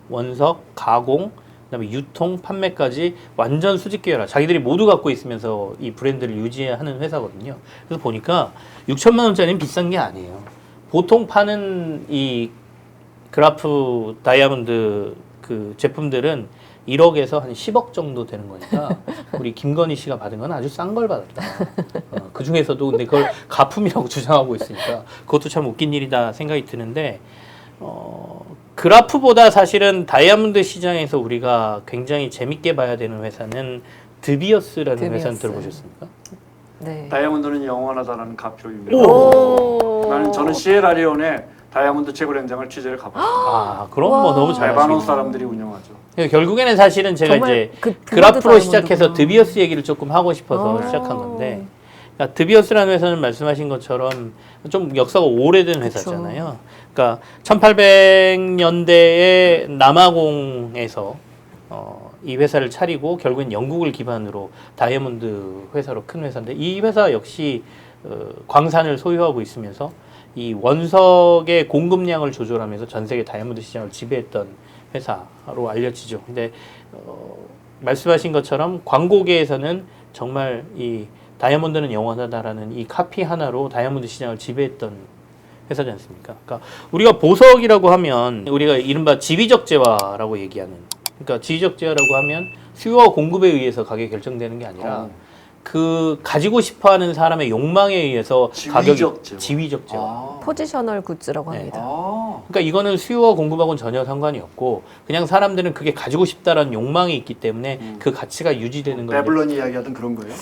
원석, 가공, 그다음에 유통, 판매까지 완전 수직 계열화. 자기들이 모두 갖고 있으면서 이 브랜드를 유지하는 회사거든요. 그래서 보니까 6천만 원짜리는 비싼 게 아니에요. 보통 파는 이 그라프 다이아몬드 그 제품들은 1억에서 한 10억 정도 되는 거니까 우리 김건희 씨가 받은 건 아주 싼 걸 받았다. 그 중에서도 근데 그걸 가품이라고 주장하고 있으니까 그것도 참 웃긴 일이다 생각이 드는데 그라프보다 사실은 다이아몬드 시장에서 우리가 굉장히 재밌게 봐야 되는 회사는 드비어스라는 회사는 들어보셨습니까? 네. 다이아몬드는 영원하다라는 가피로 유명해요. 저는 시에라리온에 다이아몬드 채굴 현장을 취재를 가봤어요. 그럼 뭐 너무 잘 레바논 아시고. 사람들이 운영하죠. 결국에는 사실은 제가 정말 이제 그 그라프로 다이아몬드구나. 시작해서 드비어스 얘기를 조금 하고 싶어서 시작한 건데 그러니까 드비어스라는 회사는 말씀하신 것처럼 좀 역사가 오래된 회사잖아요. 그러니까 1800년대에 남아공에서 이 회사를 차리고 결국엔 영국을 기반으로 다이아몬드 회사로 큰 회사인데 이 회사 역시 광산을 소유하고 있으면서 이 원석의 공급량을 조절하면서 전 세계 다이아몬드 시장을 지배했던 회사로 알려지죠. 근데 말씀하신 것처럼 광고계에서는 정말 이 다이아몬드는 영원하다라는 이 카피 하나로 다이아몬드 시장을 지배했던 회사지 않습니까? 그러니까 우리가 보석이라고 하면 우리가 이른바 지위적 재화라고 얘기하는 그러니까 지위적 재화라고 하면 수요와 공급에 의해서 가격이 결정되는 게 아니라 그 가지고 싶어하는 사람의 욕망에 의해서 가격이 지위적 재화. 포지셔널 굿즈라고 합니다. 그러니까 이거는 수요와 공급하고는 전혀 상관이 없고 그냥 사람들은 그게 가지고 싶다라는 욕망이 있기 때문에 그 가치가 유지되는 거예요. 베블런이 이야기하던 그런 거예요?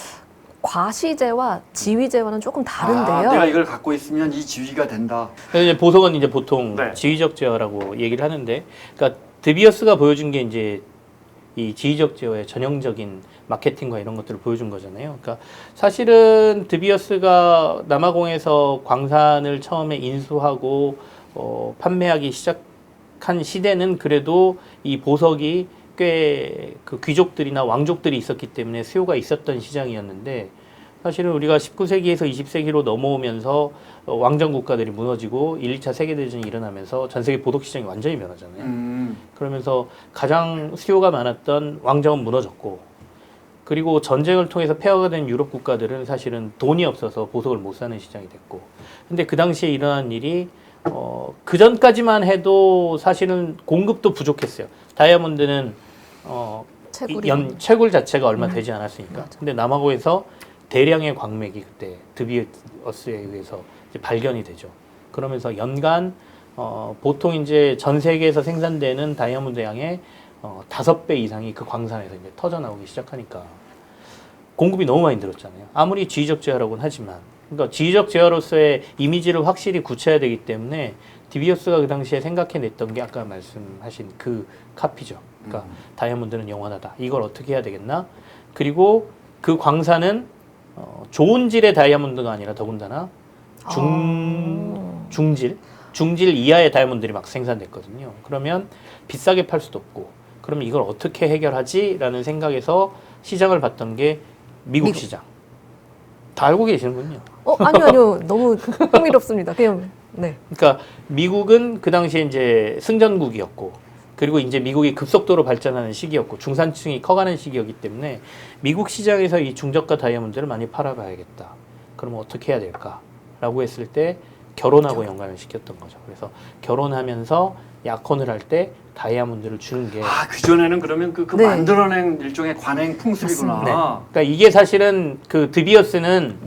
과시재와 지위재와는 조금 다른데요. 내가 이걸 갖고 있으면 이 지위가 된다. 그래서 이제 보석은 이제 보통 네. 지위적 제어라고 얘기를 하는데, 그러니까 드비어스가 보여준 게 이제 이 지위적 제어의 전형적인 마케팅과 이런 것들을 보여준 거잖아요. 그러니까 사실은 드비어스가 남아공에서 광산을 처음에 인수하고 판매하기 시작한 시대는 그래도 이 보석이 꽤 그 귀족들이나 왕족들이 있었기 때문에 수요가 있었던 시장이었는데 사실은 우리가 19세기에서 20세기로 넘어오면서 왕정 국가들이 무너지고 1, 2차 세계대전이 일어나면서 전 세계 보석 시장이 완전히 변하잖아요. 그러면서 가장 수요가 많았던 왕정은 무너졌고 그리고 전쟁을 통해서 폐허가 된 유럽 국가들은 사실은 돈이 없어서 보석을 못 사는 시장이 됐고 근데 그 당시에 일어난 일이 그 전까지만 해도 사실은 공급도 부족했어요. 다이아몬드는 채굴 자체가 얼마 네. 되지 않았으니까. 맞아. 근데 남아공에서 대량의 광맥이 그때 드비어스에 의해서 이제 발견이 되죠. 그러면서 연간 보통 이제 전 세계에서 생산되는 다이아몬드 양의 5배 이상이 그 광산에서 이제 터져 나오기 시작하니까 공급이 너무 많이 늘었잖아요. 아무리 지휘적 제어라고는 하지만, 그러니까 지휘적 제어로서의 이미지를 확실히 굳혀야 되기 때문에 디비어스가 그 당시에 생각해냈던 게 아까 말씀하신 그 카피죠. 그러니까 다이아몬드는 영원하다. 이걸 어떻게 해야 되겠나? 그리고 그 광산은 좋은 질의 다이아몬드가 아니라 더군다나 중질 이하의 다이아몬드들이 막 생산됐거든요. 그러면 비싸게 팔 수도 없고, 그러면 이걸 어떻게 해결하지라는 생각에서 시장을 봤던 게 미국 시장. 다 알고 계시는군요. 아니요. 너무 흥미롭습니다. 그냥, 네. 그러니까 미국은 그 당시에 이제 승전국이었고, 그리고 이제 미국이 급속도로 발전하는 시기였고, 중산층이 커가는 시기였기 때문에 미국 시장에서 이 중저가 다이아몬드를 많이 팔아가야겠다. 그러면 어떻게 해야 될까라고 했을 때 결혼하고 연관을 시켰던 거죠. 그래서 결혼하면서 약혼을 할 때 다이아몬드를 주는 게 그전에는 그러면 그 네. 만들어낸 일종의 관행 풍습이구나. 맞습니다. 네. 그러니까 이게 사실은 그 드비어스는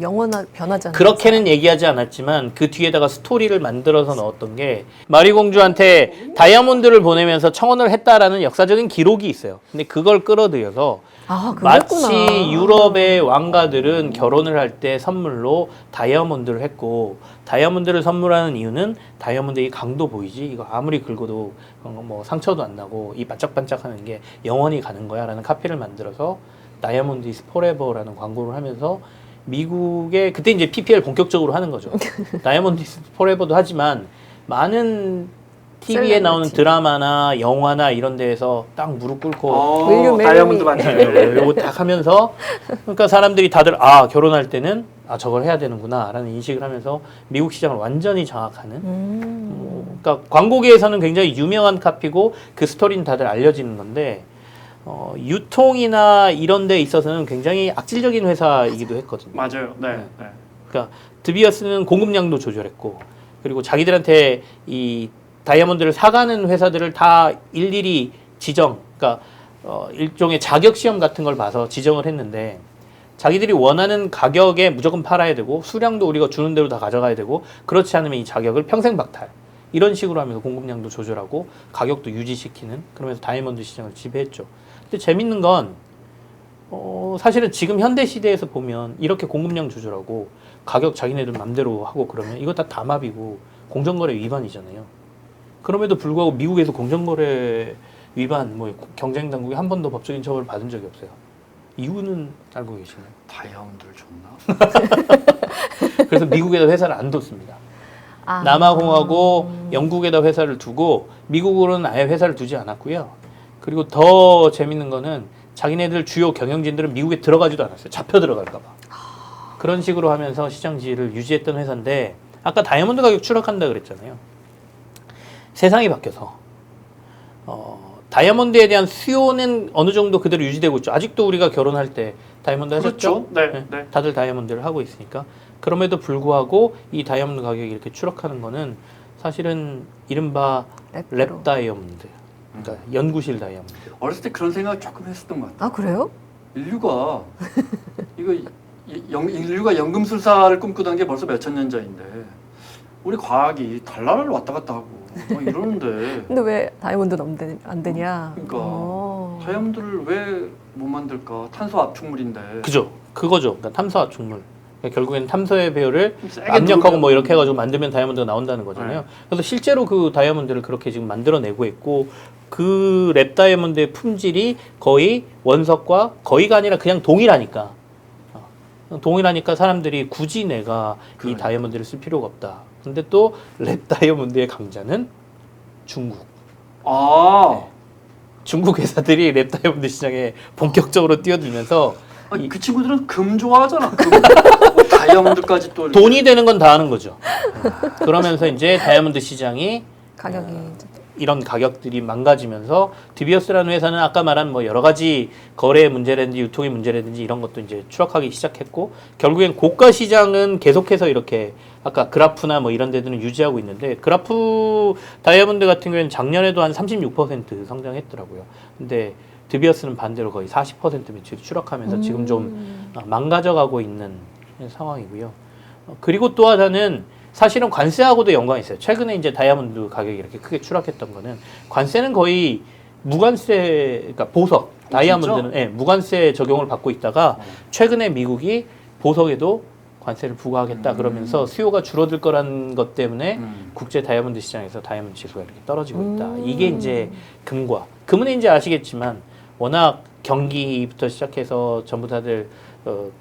변하지 않는 그렇게는 얘기하지 않았지만 그 뒤에다가 스토리를 만들어서 넣었던 게 마리 공주한테 다이아몬드를 보내면서 청혼을 했다라는 역사적인 기록이 있어요. 근데 그걸 끌어들여서 그랬구나. 마치 유럽의 왕가들은 결혼을 할 때 선물로 다이아몬드를 했고, 다이아몬드를 선물하는 이유는 다이아몬드의 강도 보이지? 이거 아무리 긁어도 뭐 상처도 안 나고 이 반짝반짝하는 게 영원히 가는 거야 라는 카피를 만들어서 다이아몬드 is forever라는 광고를 하면서 미국의 그때 이제 PPL 본격적으로 하는 거죠. 다이아몬드 is forever도 하지만 많은 TV에 나오는 드라마나 영화나 이런 데에서 딱 무릎 꿇고 윌리엄 다이아몬드 메리. 반지. 요거 딱 하면서, 그러니까 사람들이 다들 결혼할 때는 저걸 해야 되는구나 라는 인식을 하면서 미국 시장을 완전히 장악하는, 그러니까 광고계에서는 굉장히 유명한 카피고 그 스토리는 다들 알려지는 건데 유통이나 이런 데 있어서는 굉장히 악질적인 회사이기도 했거든요. 맞아요. 네. 네. 그러니까 드비어스는 공급량도 조절했고, 그리고 자기들한테 이 다이아몬드를 사가는 회사들을 다 일일이 그러니까 일종의 자격 시험 같은 걸 봐서 지정을 했는데, 자기들이 원하는 가격에 무조건 팔아야 되고 수량도 우리가 주는 대로 다 가져가야 되고, 그렇지 않으면 이 자격을 평생 박탈, 이런 식으로 하면서 공급량도 조절하고 가격도 유지시키는, 그러면서 다이아몬드 시장을 지배했죠. 근데 재밌는 건 사실은 지금 현대 시대에서 보면 이렇게 공급량 조절하고 가격 자기네들 맘대로 하고 그러면 이거 다 담합이고 공정거래 위반이잖아요. 그럼에도 불구하고 미국에서 공정거래 위반, 경쟁 당국이 한 번도 법적인 처벌을 받은 적이 없어요. 이유는 알고 계시나요? 다이아몬드를 줬나? 그래서 미국에다 회사를 안 뒀습니다. 남아공하고 영국에다 회사를 두고 미국으로는 아예 회사를 두지 않았고요. 그리고 더 재밌는 거는 자기네들 주요 경영진들은 미국에 들어가지도 않았어요. 잡혀 들어갈까 봐. 그런 식으로 하면서 시장 지위를 유지했던 회사인데, 아까 다이아몬드 가격 추락한다 그랬잖아요. 세상이 바뀌어서 다이아몬드에 대한 수요는 어느 정도 그대로 유지되고 있죠. 아직도 우리가 결혼할 때 다이아몬드 하셨죠? 그렇죠. 네. 네. 다들 다이아몬드를 하고 있으니까. 그럼에도 불구하고 이 다이아몬드 가격이 이렇게 추락하는 거는 사실은 이른바 랩 다이아몬드, 그러니까 연구실 다이아몬드. 어렸을 때 그런 생각 조금 했었던 것 같아요. 그래요? 인류가 인류가 연금술사를 꿈꾸던 게 벌써 몇천 년 전인데 우리 과학이 달나라를 왔다 갔다 하고 이러는데 근데 왜 다이아몬드는 안 되냐? 그러니까 다이아몬드를 왜 못 만들까? 탄소 압축물인데. 그죠? 그거죠. 그러니까 탐소 압축물. 그러니까 결국에는 탐소의 배열을 세게 압력하고 뭐 누르면- 이렇게 해가지고 만들면 다이아몬드가 나온다는 거잖아요. 그래서 실제로 그 다이아몬드를 그렇게 지금 만들어내고 있고, 그 랩 다이아몬드의 품질이 거의 원석과 거의가 아니라 그냥 동일하니까. 동일하니까 사람들이 굳이 내가 이 그러니까. 다이아몬드를 쓸 필요가 없다. 근데 또 랩 다이아몬드의 강자는 중국. 네. 중국 회사들이 랩 다이아몬드 시장에 본격적으로 뛰어들면서 그 친구들은 금 좋아하잖아. 금. 다이아몬드까지 또 이렇게. 돈이 되는 건 다 하는 거죠. 그러면서 이제 다이아몬드 시장이 가격이 이런 가격들이 망가지면서 드비어스라는 회사는 아까 말한 뭐 여러 가지 거래 문제라든지 유통의 문제라든지 이런 것도 이제 추락하기 시작했고, 결국엔 고가 시장은 계속해서 이렇게 아까 그라프나 뭐 이런 데들은 유지하고 있는데, 그라프 다이아몬드 같은 경우에는 작년에도 한 36% 성장했더라고요. 근데 드비어스는 반대로 거의 40% 매출이 추락하면서 지금 좀 망가져가고 있는 상황이고요. 그리고 또 하나는 사실은 관세하고도 연관이 있어요. 최근에 이제 다이아몬드 가격이 이렇게 크게 추락했던 거는 관세는 거의 무관세, 그러니까 보석, 다이아몬드는 예, 무관세 적용을 받고 있다가 최근에 미국이 보석에도 관세를 부과하겠다 그러면서 수요가 줄어들 거라는 것 때문에 국제 다이아몬드 시장에서 다이아몬드 지수가 이렇게 떨어지고 있다. 이게 이제 금은 이제 아시겠지만 워낙 경기부터 시작해서 전부 다들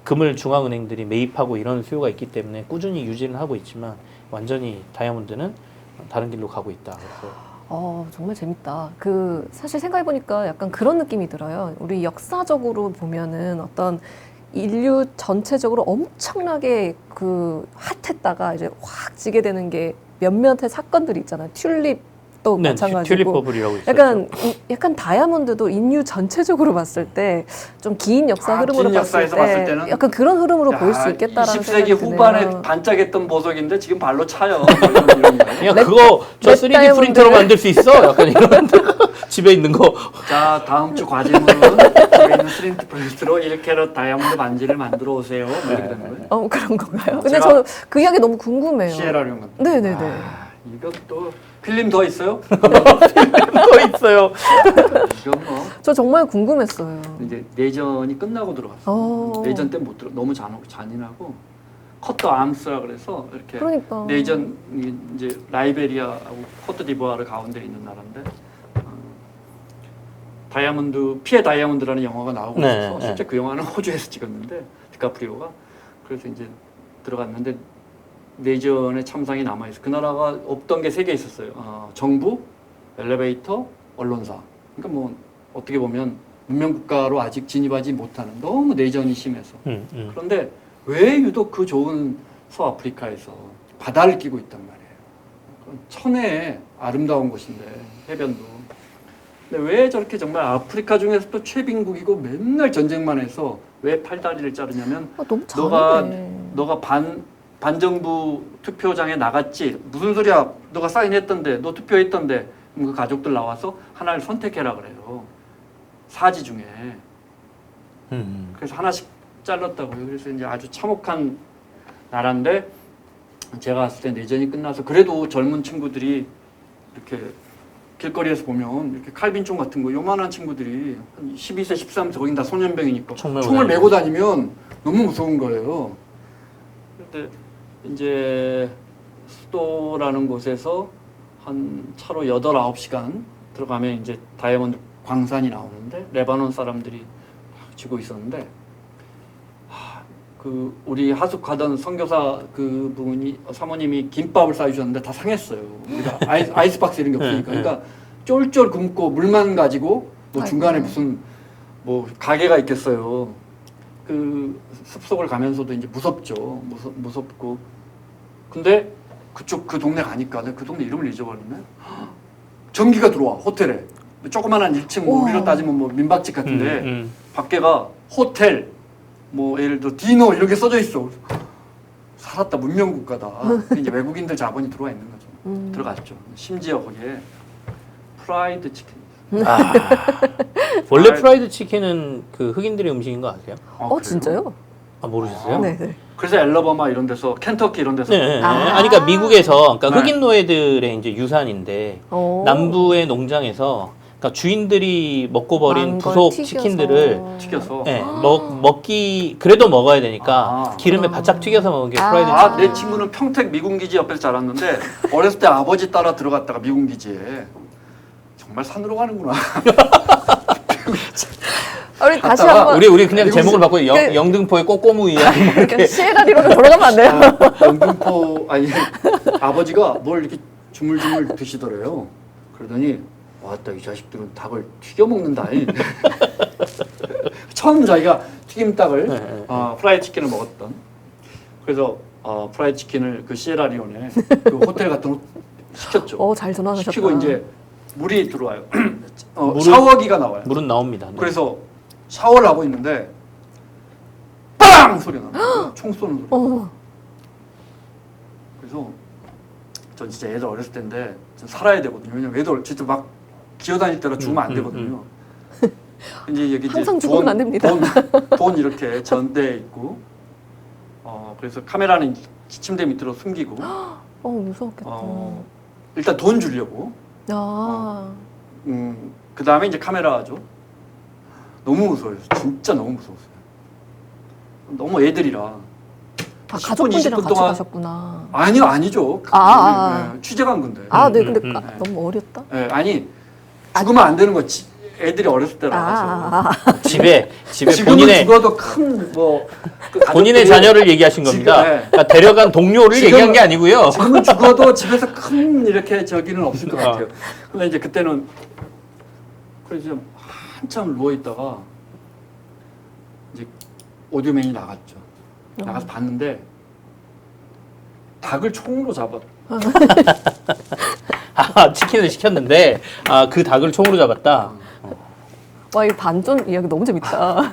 금을 중앙은행들이 매입하고 이런 수요가 있기 때문에 꾸준히 유지는 하고 있지만 완전히 다이아몬드는 다른 길로 가고 있다. 그래서 정말 재밌다. 사실 생각해보니까 약간 그런 느낌이 들어요. 우리 역사적으로 보면은 어떤 인류 전체적으로 엄청나게 핫했다가 이제 확 지게 되는 게 몇몇의 사건들이 있잖아요. 튤립도 네, 마찬가지고. 튤립 버블이라고 있었죠. 약간 다이아몬드도 인류 전체적으로 봤을 때 좀 긴 역사 흐름으로 긴 역사에서 봤을 때는 약간 그런 흐름으로 볼 수 있겠다라는 20세기 생각이 후반에 드네요. 반짝했던 보석인데 지금 발로 차요. 뭐 이런 거. 그냥 그거 저 3D 다이아몬드. 프린터로 만들 수 있어? 약간 이런 집에 있는 거. 자, 다음 주 과제는 집에 있는 3D 프린트로 1캐럿 다이아몬드 반지를 만들어 오세요. 뭐 이렇게 되는 거예요. 그런 건가요? 근데 제가 저는 그 이야기 너무 궁금해요. 시에라리온 같은. 네네네. 이것도 필름 더 있어요? 또 있어요. 이건 뭐 저 정말 궁금했어요. 이제 내전이 끝나고 들어갔어요. 내전 때 못 들어 너무 잔인하고 커터 암스라 그래서 이렇게 그러니까. 내전 이제 라이베리아하고 코트디부아르 가운데 있는 나라인데 다이아몬드 피해 다이아몬드라는 영화가 나오고 네, 있어서 네. 실제 그 영화는 호주에서 찍었는데 디카프리오가 그래서 이제 들어갔는데 내전의 참상이 남아 있어. 그 나라가 없던 게 3개 있었어요. 정부, 엘리베이터, 언론사. 그러니까 뭐 어떻게 보면 문명 국가로 아직 진입하지 못하는 너무 내전이 심해서. 그런데 왜 유독 그 좋은 서아프리카에서 바다를 끼고 있단 말이에요. 천혜의 아름다운 곳인데 해변도. 근데 왜 저렇게 정말 아프리카 중에서 또 최빈국이고 맨날 전쟁만 해서 왜 팔다리를 자르냐면 너무 잘하네. 너가 반정부 투표장에 나갔지 무슨 소리야 너가 사인했던데 너 투표했던데 그럼 그 가족들 나와서 하나를 선택해라 그래요. 사지 중에. 그래서 하나씩 잘랐다고요. 그래서 이제 아주 참혹한 나라인데 제가 봤을 때 내전이 끝나서 그래도 젊은 친구들이 이렇게 길거리에서 보면 이렇게 칼빈총 같은 거 요만한 친구들이 한 12세, 13세 거긴 다 소년병이니까 총을 메고 다니면 너무 무서운 거예요. 근데 이제 수도라는 곳에서 한 차로 8, 9시간 들어가면 이제 다이아몬드 광산이 나오는데 레바논 사람들이 지고 있었는데 그 우리 하숙하던 선교사 그 분이 사모님이 김밥을 싸주셨는데 다 상했어요. 우리가 아이스박스 이런 게 없으니까. 그러니까 쫄쫄 굶고 물만 가지고 뭐 중간에 무슨 뭐 가게가 있겠어요. 그 숲속을 가면서도 이제 무섭죠. 무섭고. 근데 그쪽 그 동네 가니까 내가 그 동네 이름을 잊어버렸네. 전기가 들어와 호텔에 조그만한 1층 뭐 우리로 따지면 뭐 민박집 같은데 밖에가 호텔 뭐 예를 들어 디너 이렇게 써져 있어. 살았다 문명 국가다. 이제 외국인들 자본이 들어와 있는 거죠. 들어갔죠. 심지어 거기에 프라이드 치킨. 원래 프라이드 치킨은 그 흑인들의 음식인 거 아세요? 진짜요? 모르셨어요? 네. 그래서 엘러버마 이런 데서 켄터키 이런 데서 네. 그러니까 미국에서 그러니까 네. 흑인 노예들의 이제 유산인데 남부의 농장에서 그러니까 주인들이 먹고 버린 부속 치킨들을 튀겨서 네, 먹기 그래도 먹어야 되니까 기름에 바짝 튀겨서 먹은 게 프라이드 치킨. 내 친구는 평택 미군기지 옆에서 자랐는데 어렸을 때 아버지 따라 들어갔다가 미군기지에 정말 산으로 가는구나. 우리 다시 한번 우리 그냥 제목을 바꿔 영등포의 꼬꼬무 이야기 이렇게 시에라리로로 돌아가면 안 돼요? 영등포 아니 아버지가 뭘 이렇게 주물주물 드시더래요. 그러더니 왔다 이 자식들은 닭을 튀겨 먹는다. 처음 자기가 튀김닭을 프라이 치킨을 먹었던. 그래서 프라이 치킨을 그 시에라리온에 그 호텔 같은 곳 시켰죠. 잘 전화하셨다. 시키고 이제 물이 들어와요. 샤워기가 나와요. 물은 나옵니다. 네. 그래서 샤워를 하고 있는데 빵 소리가 나요. 총 쏘는 소리. 그래서 전 진짜 애들 어렸을 때인데 전 살아야 되거든요. 왜냐면 애들 진짜 막 기어다닐 때라 죽으면 안 되거든요. 이제 여기 항상 이제 죽으면 안 됩니다. 돈 이렇게 전대 있고, 그래서 카메라는 침대 밑으로 숨기고, 무서웠겠다. 일단 돈 주려고, 아, 그 다음에 이제 카메라죠. 너무 무서워요. 진짜 너무 무서웠어요. 너무 애들이라. 10분, 가족분들이랑 20분 같이 동안- 가셨구나. 아니죠. 아. 취재 간 건데. 네, 근데 네. 너무 어렸다. 네, 아니 죽으면 안 되는 거 애들이 어렸을 때라. 집에 지금은 본인의 죽어도 큰뭐 본인의 자녀를 얘기하신 겁니다. 지금, 네. 그러니까 데려간 동료를 지금은- 얘기한 게 아니고요. 지금은 죽어도 집에서 큰 이렇게 저기는 없을 것 같아요. 근데 이제 그때는 그래서 한참 누워 있다가 이제 오디오맨이 나갔죠. 나가서 봤는데 닭을 총으로 잡았. 치킨을 시켰는데 그 닭을 총으로 잡았다. 와, 이 반전 이야기 너무 재밌다.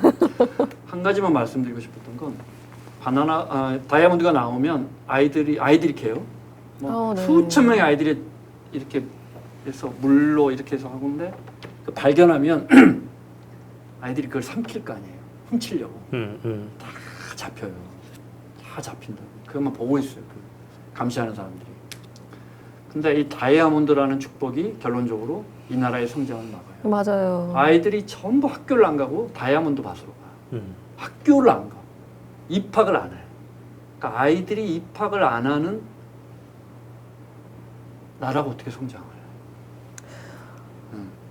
한 가지만 말씀드리고 싶었던 건 다이아몬드가 나오면 아이들이 캐요. 뭐 네. 수천 명의 아이들이 이렇게 해서 물로 이렇게 해서 하는데 발견하면 아이들이 그걸 삼킬 거 아니에요. 훔치려고 다 잡혀요. 다 잡힌다. 그것만 보고 있어요. 그 감시하는 사람들이. 근데 이 다이아몬드라는 축복이 결론적으로 이 나라의 성장을 막아요. 맞아요. 아이들이 전부 학교를 안 가고 다이아몬드 밭으로 가요. 학교를 안 가. 입학을 안 해요. 그러니까 아이들이 입학을 안 하는 나라가 어떻게 성장을 해요?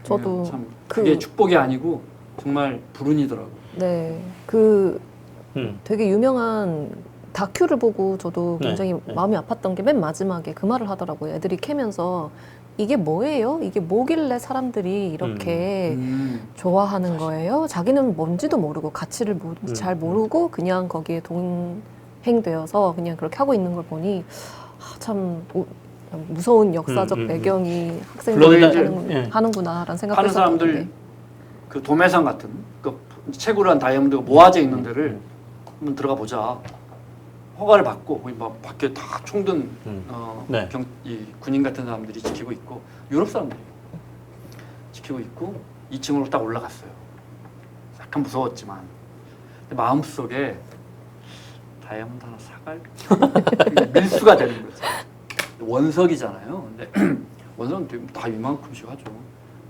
저도 참 그게 축복이 아니고 정말 불운이더라고요. 네, 되게 유명한 다큐를 보고 저도 네, 굉장히 네. 마음이 아팠던 게 맨 마지막에 그 말을 하더라고요. 애들이 캐면서 이게 뭐예요? 이게 뭐길래 사람들이 이렇게 좋아하는 거예요? 자기는 뭔지도 모르고 가치를 잘 모르고 그냥 거기에 동행되어서 그냥 그렇게 하고 있는 걸 보니 참 무서운 역사적 배경이 학생들이 예. 하는구나라는 생각을 하는 사람들 그 도매상 같은 그 채굴 한 다이아몬드가 모아져 있는 데를 한번 들어가 보자. 허가를 받고 거기 막 밖에 다 총든 네. 이 군인 같은 사람들이 지키고 있고 유럽 사람들이 지키고 있고 2층으로 딱 올라갔어요. 약간 무서웠지만 근데 마음속에 다이아몬드 하나 사갈 밀수가 되는 거죠. 원석이잖아요. 근데 원석은 되게 다 이만큼씩 하죠.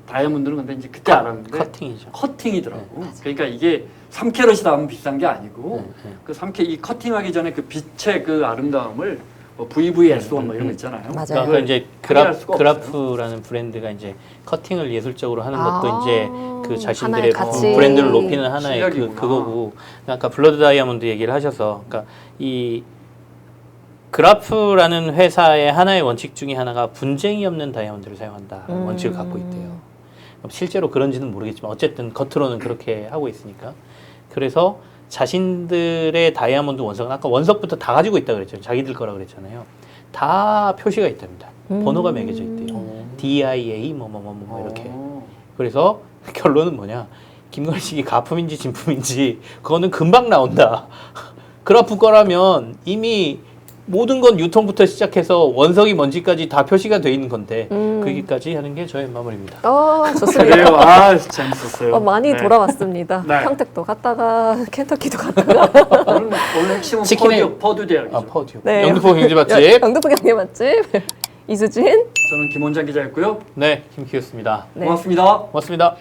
다이아몬드는 근데 이제 그때 알았는데 커팅이죠. 커팅이더라고. 그러니까 이게 3캐럿이 나오면 비싼 게 아니고 그 3캐 이 커팅하기 전에 그 빛의 그 아름다움을 뭐 VVS1 뭐 이런 거 있잖아요. 맞아요. 그러니까 이제 확인할 수가 그라프라는 브랜드가 이제 커팅을 예술적으로 하는 것도 이제 그 자신들의 하나의 가치. 브랜드를 높이는 하나의 실력이구나. 그거고. 아까 블러드 다이아몬드 얘기를 하셔서, 그러니까 이 그라프라는 회사의 하나의 원칙 중에 하나가 분쟁이 없는 다이아몬드를 사용한다라는 원칙을 갖고 있대요. 실제로 그런지는 모르겠지만 어쨌든 겉으로는 그렇게 하고 있으니까. 그래서 자신들의 다이아몬드 원석은 아까 원석부터 다 가지고 있다고 그랬잖아요. 자기들 거라 그랬잖아요. 다 표시가 있답니다. 번호가 매겨져 있대요. DIA 뭐 이렇게. 그래서 결론은 뭐냐? 김건식이 가품인지 진품인지 그거는 금방 나온다. 그라프 거라면 이미 모든 건 유통부터 시작해서 원석이 뭔지까지 다 표시가 돼 있는 건데 거기까지 하는 게 저의 마무리입니다. 좋습니다. 그래요. 재밌었어요. 많이 네. 돌아왔습니다. 네. 평택도 갔다가 켄터키도 갔다가 오늘 핵심은 치킨의- 퍼듀 대학이죠. 퍼듀. 네. 영등포 경제맛집. 영등포 경제 맛집 이수진. 저는 김원장 기자였고요. 네, 김키였습니다. 네. 고맙습니다. 고맙습니다.